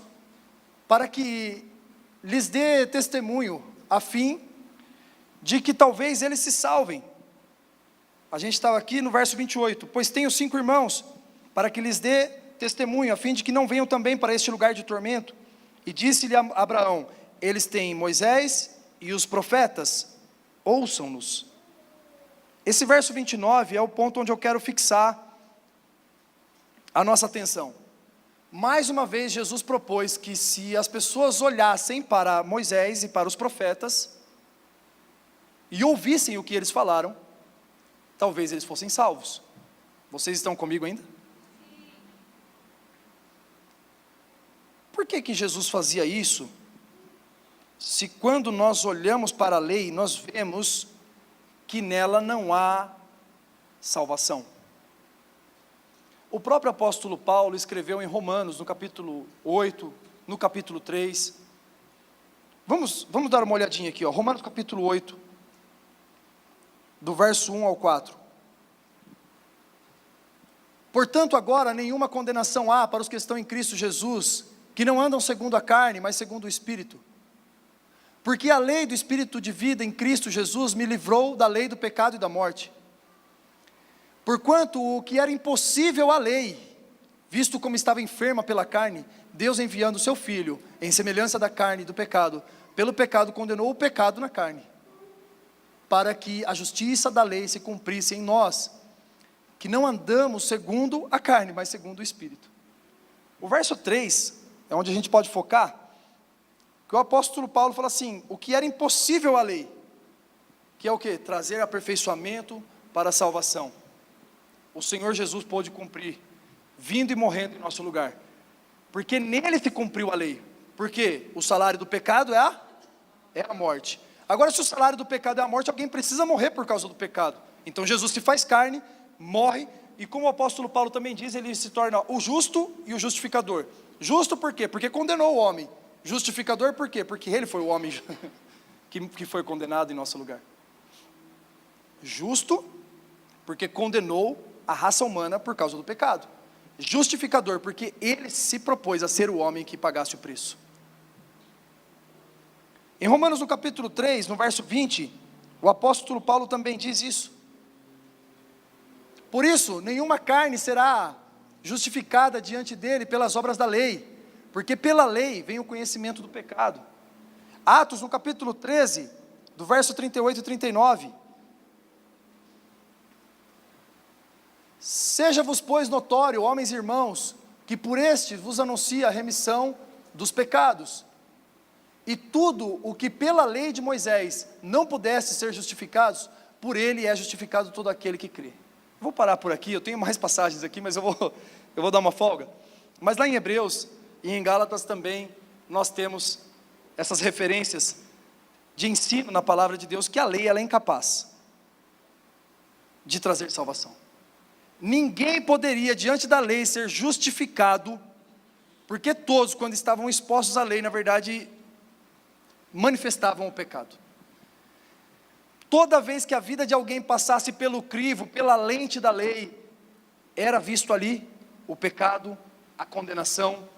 para que lhes dê testemunho, a fim de que talvez eles se salvem. A gente estava aqui no verso 28, pois tenho 5 irmãos, para que lhes dê testemunho, a fim de que não venham também para este lugar de tormento. E disse-lhe a Abraão: eles têm Moisés e os profetas, ouçam-nos. Esse verso 29 é o ponto onde eu quero fixar a nossa atenção. Mais uma vez Jesus propôs que se as pessoas olhassem para Moisés e para os profetas, e ouvissem o que eles falaram, talvez eles fossem salvos. Vocês estão comigo ainda? Por que Jesus fazia isso? Se quando nós olhamos para a lei, nós vemos que nela não há salvação. O próprio apóstolo Paulo escreveu em Romanos, no capítulo 8, no capítulo 3. Vamos dar uma olhadinha aqui, ó. Romanos capítulo 8, do verso 1 ao 4. Portanto, agora nenhuma condenação há para os que estão em Cristo Jesus, que não andam segundo a carne, mas segundo o Espírito. Porque a lei do Espírito de vida em Cristo Jesus me livrou da lei do pecado e da morte. Porquanto o que era impossível à lei, visto como estava enferma pela carne, Deus enviando o seu Filho, em semelhança da carne e do pecado, pelo pecado condenou o pecado na carne, para que a justiça da lei se cumprisse em nós, que não andamos segundo a carne, mas segundo o Espírito. O verso 3, é onde a gente pode focar, que o apóstolo Paulo fala assim: o que era impossível à lei, que é o que? Trazer aperfeiçoamento para a salvação. O Senhor Jesus pôde cumprir, vindo e morrendo em nosso lugar, porque nele se cumpriu a lei. Porque o salário do pecado é a morte. Agora, se o salário do pecado é a morte, alguém precisa morrer por causa do pecado. Então Jesus se faz carne, morre, e como o apóstolo Paulo também diz, ele se torna o justo e o justificador. Justo por quê? Porque condenou o homem. Justificador por quê? Porque ele foi o homem que foi condenado em nosso lugar. Justo, porque condenou a raça humana por causa do pecado. Justificador, porque ele se propôs a ser o homem que pagasse o preço. Em Romanos no capítulo 3, no verso 20, o apóstolo Paulo também diz isso. Por isso, nenhuma carne será justificada diante dele pelas obras da lei, porque pela lei vem o conhecimento do pecado. Atos no capítulo 13, do verso 38 e 39. Seja-vos, pois, notório, homens e irmãos, que por este vos anuncia a remissão dos pecados. E tudo o que pela lei de Moisés não pudesse ser justificados, por ele é justificado todo aquele que crê. Vou parar por aqui, eu tenho mais passagens aqui, mas eu vou dar uma folga. Mas lá em Hebreus e em Gálatas também, nós temos essas referências de ensino na palavra de Deus, que a lei ela é incapaz de trazer salvação. Ninguém poderia diante da lei ser justificado, porque todos, quando estavam expostos à lei, na verdade, manifestavam o pecado. Toda vez que a vida de alguém passasse pelo crivo, pela lente da lei, era visto ali o pecado, a condenação,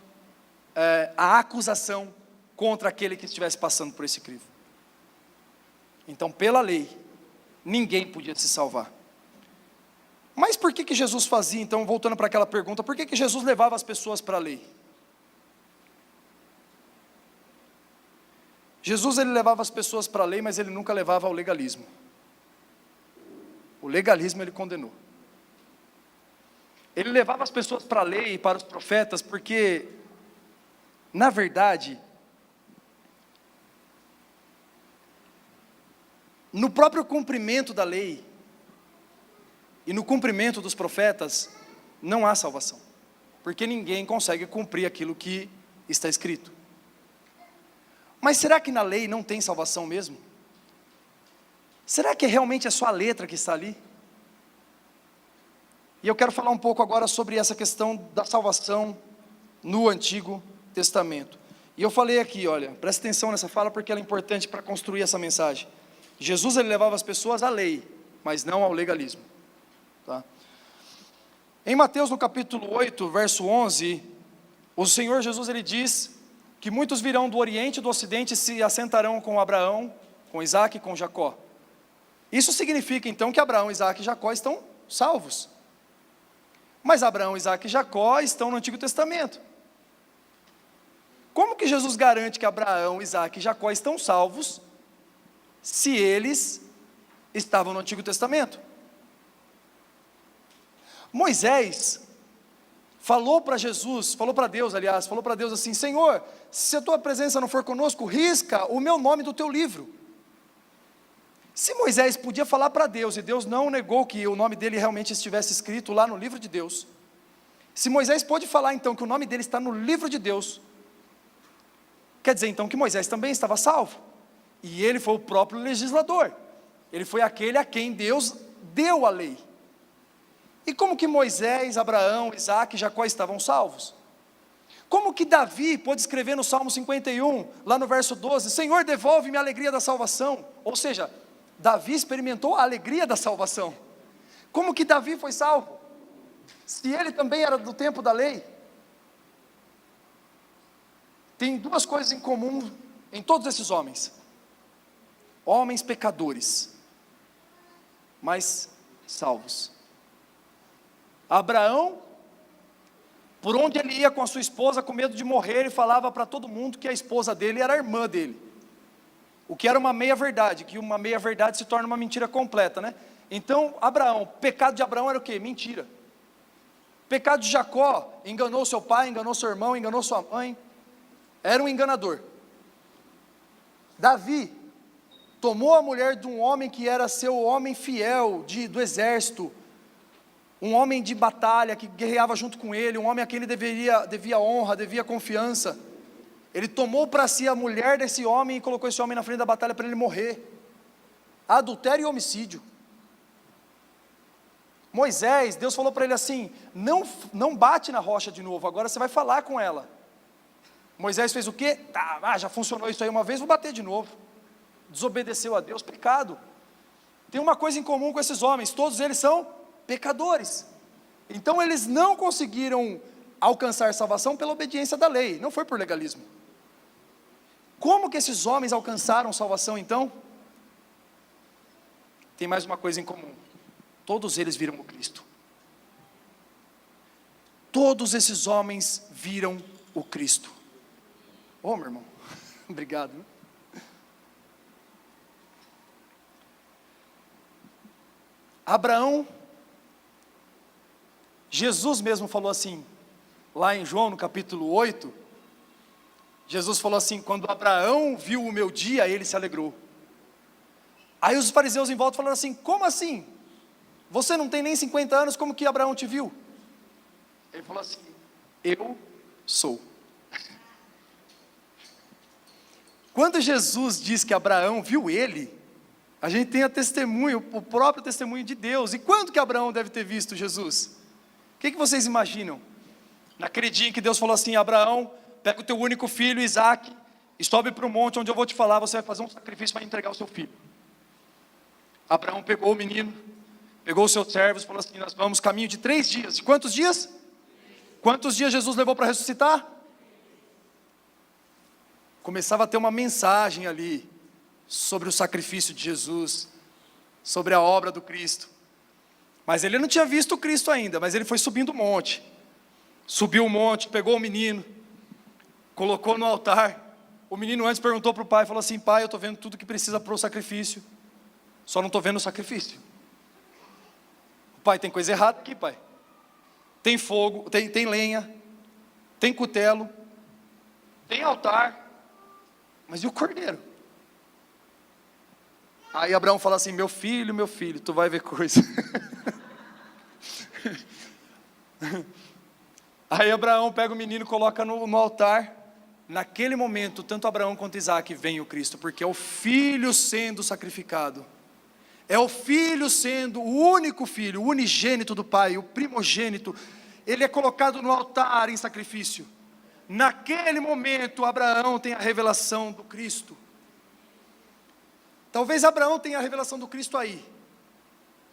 a acusação contra aquele que estivesse passando por esse crivo. Então, pela lei, ninguém podia se salvar. Mas por que Jesus fazia, então, voltando para aquela pergunta, por que Jesus levava as pessoas para a lei? Jesus, ele levava as pessoas para a lei, mas ele nunca levava ao legalismo. O legalismo ele condenou. Ele levava as pessoas para a lei e para os profetas, porque, na verdade, no próprio cumprimento da lei, e no cumprimento dos profetas, não há salvação, porque ninguém consegue cumprir aquilo que está escrito. Mas será que na lei não tem salvação mesmo? Será que realmente é só a letra que está ali? E eu quero falar um pouco agora sobre essa questão da salvação no Antigo Testamento. E eu falei aqui, olha, presta atenção nessa fala porque ela é importante para construir essa mensagem. Jesus, ele levava as pessoas à lei, mas não ao legalismo. Tá? Em Mateus, no capítulo 8, verso 11, o Senhor Jesus, ele diz que muitos virão do Oriente e do Ocidente e se assentarão com Abraão, com Isaac e com Jacó. Isso significa então que Abraão, Isaac e Jacó estão salvos. Mas Abraão, Isaac e Jacó estão no Antigo Testamento. Como que Jesus garante que Abraão, Isaac e Jacó estão salvos, se eles estavam no Antigo Testamento? Moisés falou para Jesus, falou para Deus, aliás, falou para Deus assim: Senhor, se a tua presença não for conosco, risca o meu nome do teu livro. Se Moisés podia falar para Deus, e Deus não negou que o nome dele realmente estivesse escrito lá no livro de Deus, se Moisés pôde falar então que o nome dele está no livro de Deus, quer dizer então que Moisés também estava salvo, e ele foi o próprio legislador, ele foi aquele a quem Deus deu a lei. E como que Moisés, Abraão, Isaac e Jacó estavam salvos? Como que Davi pôde escrever no Salmo 51, lá no verso 12, Senhor, devolve-me a alegria da salvação? Ou seja, Davi experimentou a alegria da salvação. Como que Davi foi salvo? Se ele também era do tempo da lei. Tem duas coisas em comum em todos esses homens: homens pecadores, mas salvos. Abraão, por onde ele ia com a sua esposa, com medo de morrer, ele falava para todo mundo que a esposa dele era a irmã dele, o que era uma meia-verdade, que uma meia-verdade se torna uma mentira completa, né? Então, Abraão, o pecado de Abraão era o quê? Mentira. O pecado de Jacó, enganou seu pai, enganou seu irmão, enganou sua mãe, era um enganador. Davi, tomou a mulher de um homem que era seu homem fiel, do exército, um homem de batalha, que guerreava junto com ele, um homem a quem ele devia honra, devia confiança. Ele tomou para si a mulher desse homem e colocou esse homem na frente da batalha para ele morrer. Adultério e homicídio. Moisés, Deus falou para ele assim: não bate na rocha de novo, agora você vai falar com ela. Moisés fez o quê? Já funcionou isso aí uma vez, vou bater de novo. Desobedeceu a Deus, pecado. Tem uma coisa em comum com esses homens, todos eles são pecadores. Então eles não conseguiram alcançar salvação pela obediência da lei, não foi por legalismo. Como que esses homens alcançaram salvação então? Tem mais uma coisa em comum: todos eles viram o Cristo. Todos esses homens viram o Cristo. Meu irmão, obrigado. Abraão, Jesus mesmo falou assim, lá em João no capítulo 8, Jesus falou assim: quando Abraão viu o meu dia, ele se alegrou. Aí os fariseus em volta falaram assim: como assim? Você não tem nem 50 anos, como que Abraão te viu? Ele falou assim: eu sou. Quando Jesus diz que Abraão viu ele, a gente tem o próprio testemunho de Deus. E quando que Abraão deve ter visto Jesus? O que vocês imaginam? Naquele dia em que Deus falou assim: Abraão, pega o teu único filho, Isaac, e sobe para o monte onde eu vou te falar, você vai fazer um sacrifício para entregar o seu filho. Abraão pegou o menino, pegou os seus servos, falou assim: nós vamos caminho de 3 dias. De quantos dias? Quantos dias Jesus levou para ressuscitar? Começava a ter uma mensagem ali, sobre o sacrifício de Jesus, sobre a obra do Cristo. Mas ele não tinha visto o Cristo ainda, mas ele foi subindo o monte. Subiu o monte, pegou o menino, colocou no altar. O menino antes perguntou para o pai, falou assim: pai, eu estou vendo tudo que precisa para o sacrifício, só não estou vendo o sacrifício. O pai: tem coisa errada aqui, pai. Tem fogo, tem lenha, tem cutelo, tem altar, mas e o cordeiro? Aí Abraão fala assim: meu filho, tu vai ver coisa. Aí Abraão pega o menino e coloca no altar. Naquele momento, tanto Abraão quanto Isaac veem o Cristo, porque é o filho sendo sacrificado, é o filho sendo o único filho, o unigênito do pai, o primogênito, ele é colocado no altar em sacrifício. Naquele momento, Abraão tem a revelação do Cristo. Talvez Abraão tenha a revelação do Cristo aí,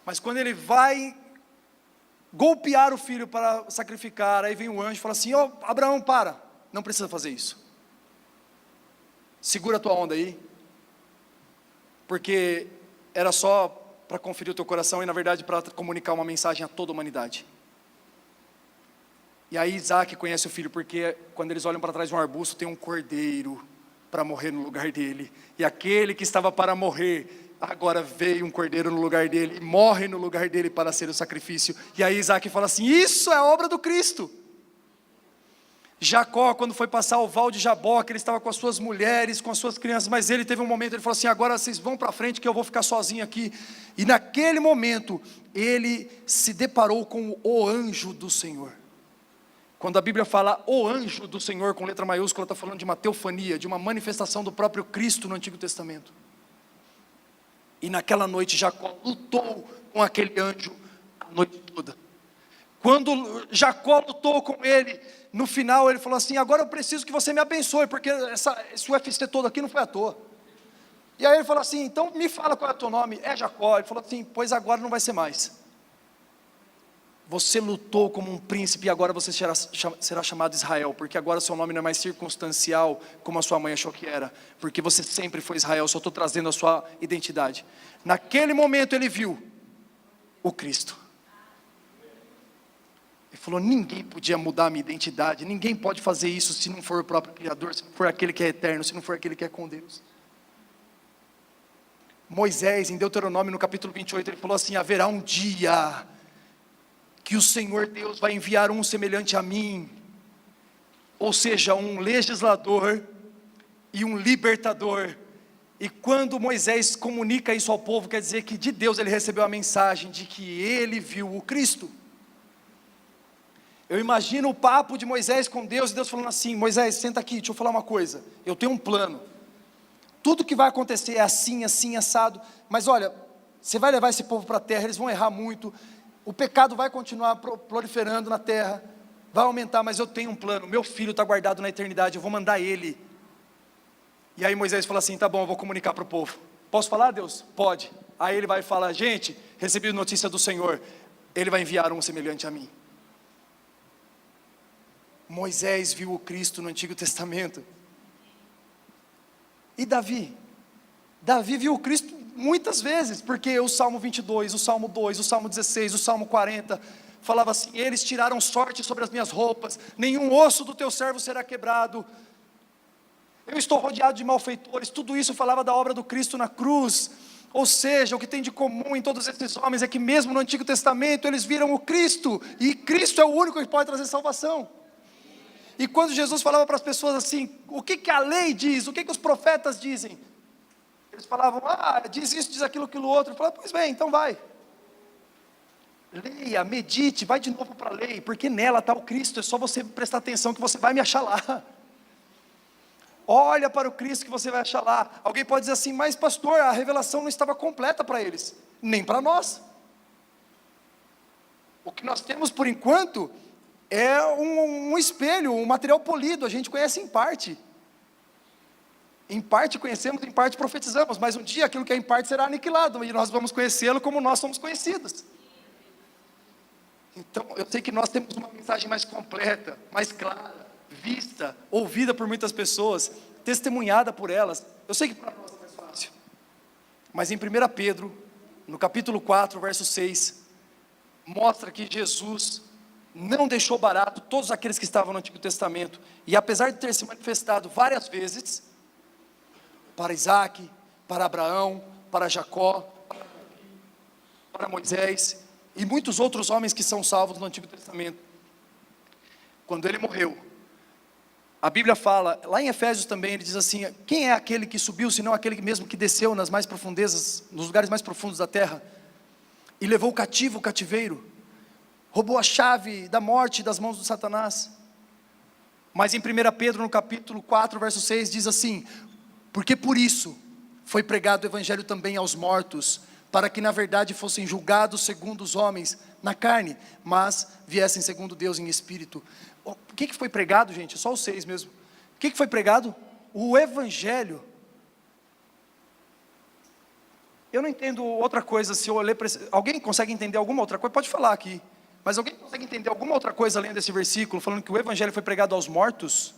mas quando ele vai golpear o filho para sacrificar, aí vem o anjo e fala assim: ó, Abraão, para, não precisa fazer isso, segura a tua onda aí, porque era só para conferir o teu coração, e na verdade para comunicar uma mensagem a toda a humanidade. E aí Isaac conhece o filho, porque quando eles olham para trás de um arbusto, tem um cordeiro para morrer no lugar dele, e aquele que estava para morrer, agora veio um cordeiro no lugar dele, e morre no lugar dele para ser o sacrifício. E aí Isaac fala assim: isso é a obra do Cristo. Jacó, quando foi passar o val de Jaboque, ele estava com as suas mulheres, com as suas crianças, mas ele teve um momento, ele falou assim: agora vocês vão para frente que eu vou ficar sozinho aqui. E naquele momento, ele se deparou com o anjo do Senhor. Quando a Bíblia fala o anjo do Senhor, com letra maiúscula, está falando de uma teofania, de uma manifestação do próprio Cristo no Antigo Testamento. E naquela noite Jacó lutou com aquele anjo a noite toda. Quando Jacó lutou com ele, no final ele falou assim: agora eu preciso que você me abençoe, porque esse UFC todo aqui não foi à toa. E aí ele falou assim: então me fala qual é o teu nome. É Jacó. Ele falou assim: pois agora não vai ser mais. Você lutou como um príncipe e agora você será chamado Israel, porque agora seu nome não é mais circunstancial, como a sua mãe achou que era, porque você sempre foi Israel, só estou trazendo a sua identidade. Naquele momento ele viu o Cristo. Ele falou: ninguém podia mudar a minha identidade, ninguém pode fazer isso se não for o próprio Criador, se não for aquele que é eterno, se não for aquele que é com Deus. Moisés, em Deuteronômio no capítulo 28, ele falou assim: haverá um dia que o Senhor Deus vai enviar um semelhante a mim, ou seja, um legislador e um libertador. E quando Moisés comunica isso ao povo, quer dizer que de Deus ele recebeu a mensagem de que ele viu o Cristo. Eu imagino o papo de Moisés com Deus, e Deus falando assim: Moisés, senta aqui, deixa eu falar uma coisa, eu tenho um plano, tudo que vai acontecer é assim, assim, assado, mas olha, você vai levar esse povo para a terra, eles vão errar muito, o pecado vai continuar proliferando na terra, vai aumentar, mas eu tenho um plano, meu filho está guardado na eternidade, eu vou mandar ele. E aí Moisés fala assim: tá bom, eu vou comunicar para o povo. Posso falar, Deus? Pode. Aí ele vai falar: gente, recebi notícia do Senhor, ele vai enviar um semelhante a mim. Moisés viu o Cristo no Antigo Testamento. E Davi viu o Cristo muitas vezes, porque o Salmo 22, o Salmo 2, o Salmo 16, o Salmo 40, falava assim: eles tiraram sorte sobre as minhas roupas, nenhum osso do teu servo será quebrado, eu estou rodeado de malfeitores. Tudo isso falava da obra do Cristo na cruz. Ou seja, o que tem de comum em todos esses homens é que mesmo no Antigo Testamento eles viram o Cristo, e Cristo é o único que pode trazer salvação. E quando Jesus falava para as pessoas assim: o que a lei diz, o que os profetas dizem? Eles falavam: diz isso, diz aquilo, aquilo outro. Ele falava: pois bem, então vai. Leia, medite, vai de novo para a lei, porque nela está o Cristo, é só você prestar atenção que você vai me achar lá. Olha para o Cristo que você vai achar lá. Alguém pode dizer assim: mas pastor, a revelação não estava completa para eles, nem para nós. O que nós temos por enquanto é um espelho, um material polido, a gente conhece em parte. Em parte conhecemos, em parte profetizamos, mas um dia aquilo que é em parte será aniquilado, e nós vamos conhecê-lo como nós somos conhecidos. Então, eu sei que nós temos uma mensagem mais completa, mais clara, vista, ouvida por muitas pessoas, testemunhada por elas. Eu sei que para nós é mais fácil, mas em 1 Pedro, no capítulo 4, verso 6, mostra que Jesus não deixou barato todos aqueles que estavam no Antigo Testamento, e apesar de ter se manifestado várias vezes, para Isaac, para Abraão, para Jacó, para Moisés, e muitos outros homens que são salvos no Antigo Testamento, quando ele morreu, a Bíblia fala, lá em Efésios também, ele diz assim: quem é aquele que subiu, senão aquele mesmo que desceu nas mais profundezas, nos lugares mais profundos da terra, e levou cativo o cativeiro, roubou a chave da morte das mãos de Satanás. Mas em 1 Pedro, no capítulo 4, verso 6, diz assim: porque por isso foi pregado o evangelho também aos mortos, para que na verdade fossem julgados segundo os homens na carne, mas viessem segundo Deus em espírito. O que foi pregado, gente? Só os 6 mesmo. O que foi pregado? O evangelho. Eu não entendo outra coisa. Se eu ler, alguém consegue entender alguma outra coisa? Pode falar aqui. Mas alguém consegue entender alguma outra coisa além desse versículo, falando que o evangelho foi pregado aos mortos?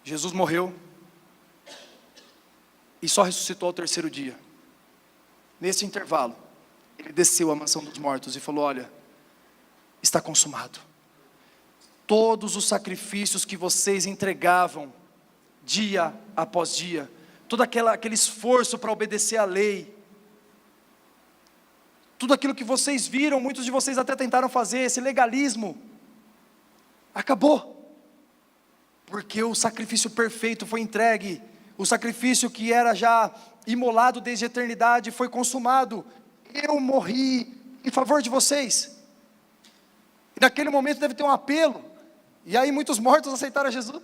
Jesus morreu e só ressuscitou ao 3º dia. Nesse intervalo, ele desceu à mansão dos mortos e falou: olha, está consumado. Todos os sacrifícios que vocês entregavam dia após dia, todo aquele esforço para obedecer à lei, tudo aquilo que vocês viram, muitos de vocês até tentaram fazer, esse legalismo, acabou, porque o sacrifício perfeito foi entregue, o sacrifício que era já imolado desde a eternidade foi consumado. Eu morri em favor de vocês. E naquele momento deve ter um apelo, e aí muitos mortos aceitaram Jesus.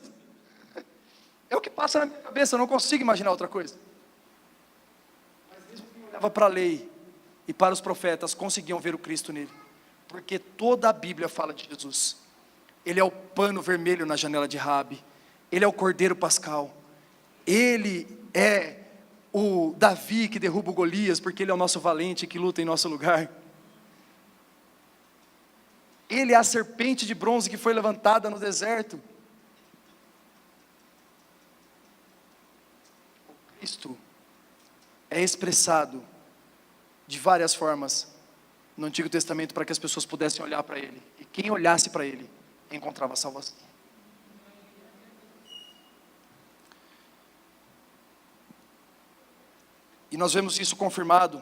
É o que passa na minha cabeça, eu não consigo imaginar outra coisa. Mas mesmo quem olhava para a lei e para os profetas conseguiam ver o Cristo nele, porque toda a Bíblia fala de Jesus. Ele é o pano vermelho na janela de Rabi, ele é o cordeiro pascal, ele é o Davi que derruba o Golias, porque ele é o nosso valente que luta em nosso lugar. Ele é a serpente de bronze que foi levantada no deserto. O Cristo é expressado de várias formas no Antigo Testamento, para que as pessoas pudessem olhar para ele, e quem olhasse para ele encontrava salvação. E nós vemos isso confirmado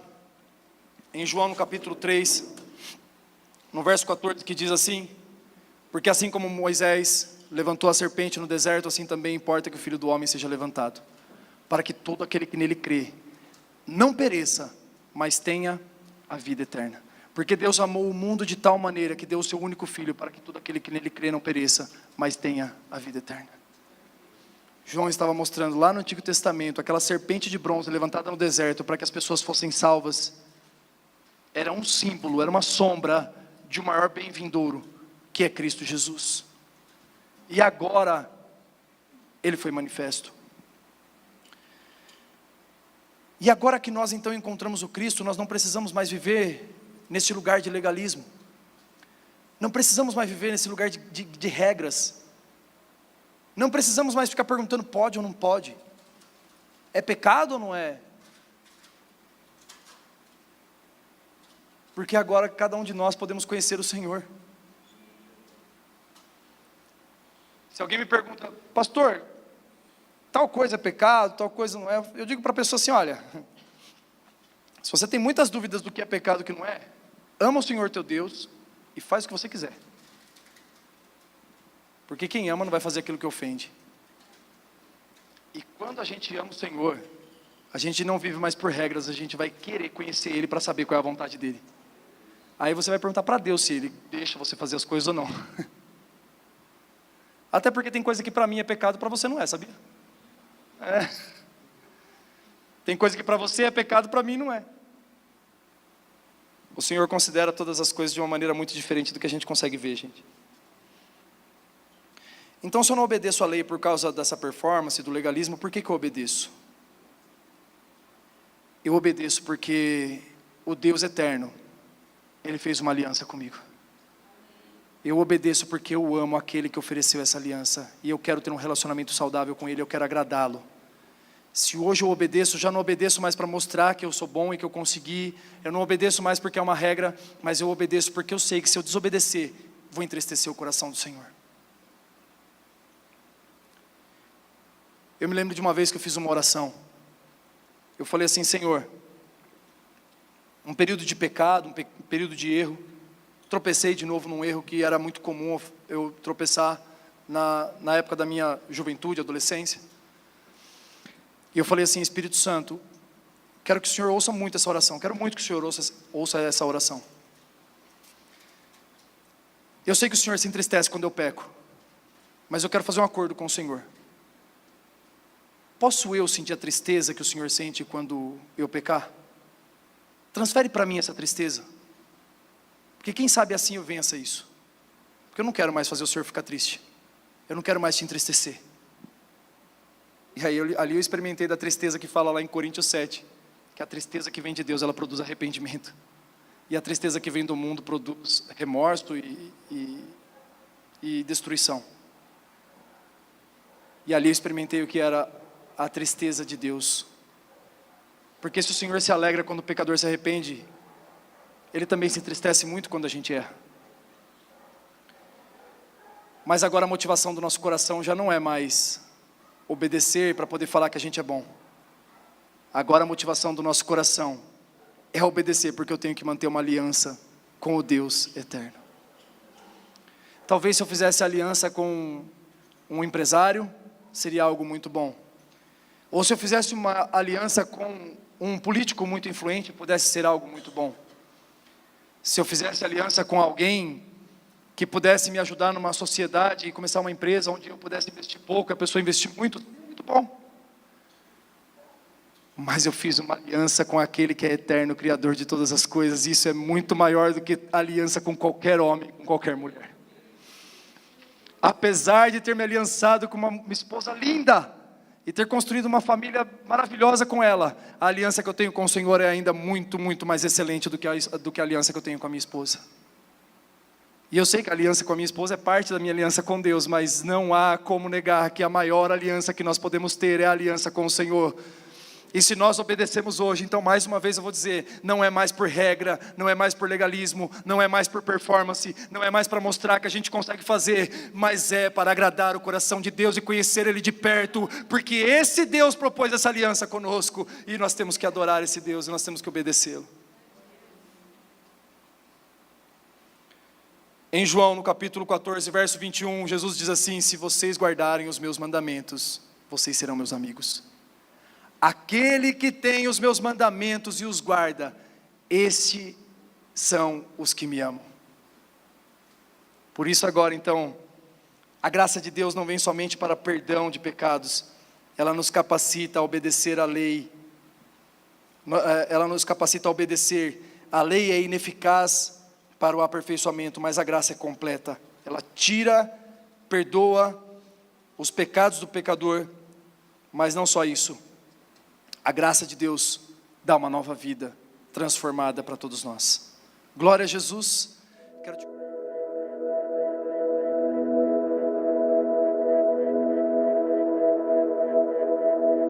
em João no capítulo 3, no verso 14, que diz assim: porque assim como Moisés levantou a serpente no deserto, assim também importa que o Filho do Homem seja levantado, para que todo aquele que nele crê não pereça, mas tenha a vida eterna. Porque Deus amou o mundo de tal maneira que deu o seu único Filho, para que todo aquele que nele crê não pereça, mas tenha a vida eterna. João estava mostrando lá no Antigo Testamento, aquela serpente de bronze levantada no deserto, para que as pessoas fossem salvas. Era um símbolo, era uma sombra de um maior bem vindouro, que é Cristo Jesus. E agora, ele foi manifesto. E agora que nós então encontramos o Cristo, nós não precisamos mais viver nesse lugar de legalismo, não precisamos mais viver nesse lugar de regras, não precisamos mais ficar perguntando pode ou não pode, é pecado ou não é? Porque agora cada um de nós podemos conhecer o Senhor. Se alguém me pergunta: pastor, tal coisa é pecado, tal coisa não é, eu digo para a pessoa assim: olha, se você tem muitas dúvidas do que é pecado e o que não é, ama o Senhor teu Deus e faz o que você quiser, porque quem ama não vai fazer aquilo que ofende. E quando a gente ama o Senhor, a gente não vive mais por regras, a gente vai querer conhecer Ele para saber qual é a vontade dEle. Aí você vai perguntar para Deus se Ele deixa você fazer as coisas ou não. Até porque tem coisa que para mim é pecado, para você não é, sabia? Tem coisa que para você é pecado, para mim não é. O Senhor considera todas as coisas de uma maneira muito diferente do que a gente consegue ver, gente. Então, se eu não obedeço à lei por causa dessa performance, do legalismo, por que eu obedeço? Eu obedeço porque o Deus eterno, Ele fez uma aliança comigo. Eu obedeço porque eu amo aquele que ofereceu essa aliança, e eu quero ter um relacionamento saudável com Ele, eu quero agradá-lo. Se hoje eu obedeço, já não obedeço mais para mostrar que eu sou bom e que eu consegui, eu não obedeço mais porque é uma regra, mas eu obedeço porque eu sei que se eu desobedecer, vou entristecer o coração do Senhor. Eu me lembro de uma vez que eu fiz uma oração, eu falei assim: Senhor, um período de pecado, um período de erro, tropecei de novo num erro que era muito comum eu tropeçar na época da minha juventude, adolescência. E eu falei assim: Espírito Santo, Quero que o Senhor ouça muito essa oração. Quero muito que o Senhor ouça essa oração. Eu sei que o Senhor se entristece quando eu peco, mas eu quero fazer um acordo com o Senhor. Posso eu sentir a tristeza que o Senhor sente quando eu pecar? Transfere para mim essa tristeza. Porque quem sabe assim eu vença isso. Porque eu não quero mais fazer o Senhor ficar triste. Eu não quero mais te entristecer. E aí ali eu experimentei da tristeza que fala lá em Coríntios 7. Que a tristeza que vem de Deus, ela produz arrependimento. E a tristeza que vem do mundo produz remorso e destruição. E ali eu experimentei o que era a tristeza de Deus. Porque se o Senhor se alegra quando o pecador se arrepende, Ele também se entristece muito quando a gente erra. Mas agora a motivação do nosso coração já não é mais obedecer para poder falar que a gente é bom. Agora a motivação do nosso coração é obedecer, porque eu tenho que manter uma aliança com o Deus eterno. Talvez se eu fizesse aliança com um empresário, seria algo muito bom. Ou se eu fizesse uma aliança com um político muito influente, pudesse ser algo muito bom. Se eu fizesse aliança com alguém que pudesse me ajudar numa sociedade e começar uma empresa onde eu pudesse investir pouco, a pessoa investir muito, muito bom. Mas eu fiz uma aliança com aquele que é eterno, Criador de todas as coisas. Isso é muito maior do que aliança com qualquer homem, com qualquer mulher. Apesar de ter me aliançado com uma esposa linda e ter construído uma família maravilhosa com ela, a aliança que eu tenho com o Senhor é ainda muito, muito mais excelente do que a aliança que eu tenho com a minha esposa. E eu sei que a aliança com a minha esposa é parte da minha aliança com Deus, mas não há como negar que a maior aliança que nós podemos ter é a aliança com o Senhor. E se nós obedecemos hoje, então mais uma vez eu vou dizer, não é mais por regra, não é mais por legalismo, não é mais por performance, não é mais para mostrar que a gente consegue fazer, mas é para agradar o coração de Deus e conhecer Ele de perto, porque esse Deus propôs essa aliança conosco, e nós temos que adorar esse Deus, e nós temos que obedecê-lo. Em João, no capítulo 14, verso 21, Jesus diz assim: se vocês guardarem os meus mandamentos, vocês serão meus amigos. Aquele que tem os meus mandamentos e os guarda, estes são os que me amam. Por isso agora então, a graça de Deus não vem somente para perdão de pecados, ela nos capacita a obedecer a lei, ela nos capacita a obedecer. A lei é ineficaz para o aperfeiçoamento, mas a graça é completa. Ela tira, perdoa os pecados do pecador, mas não só isso. A graça de Deus dá uma nova vida transformada para todos nós. Glória a Jesus. Quero te...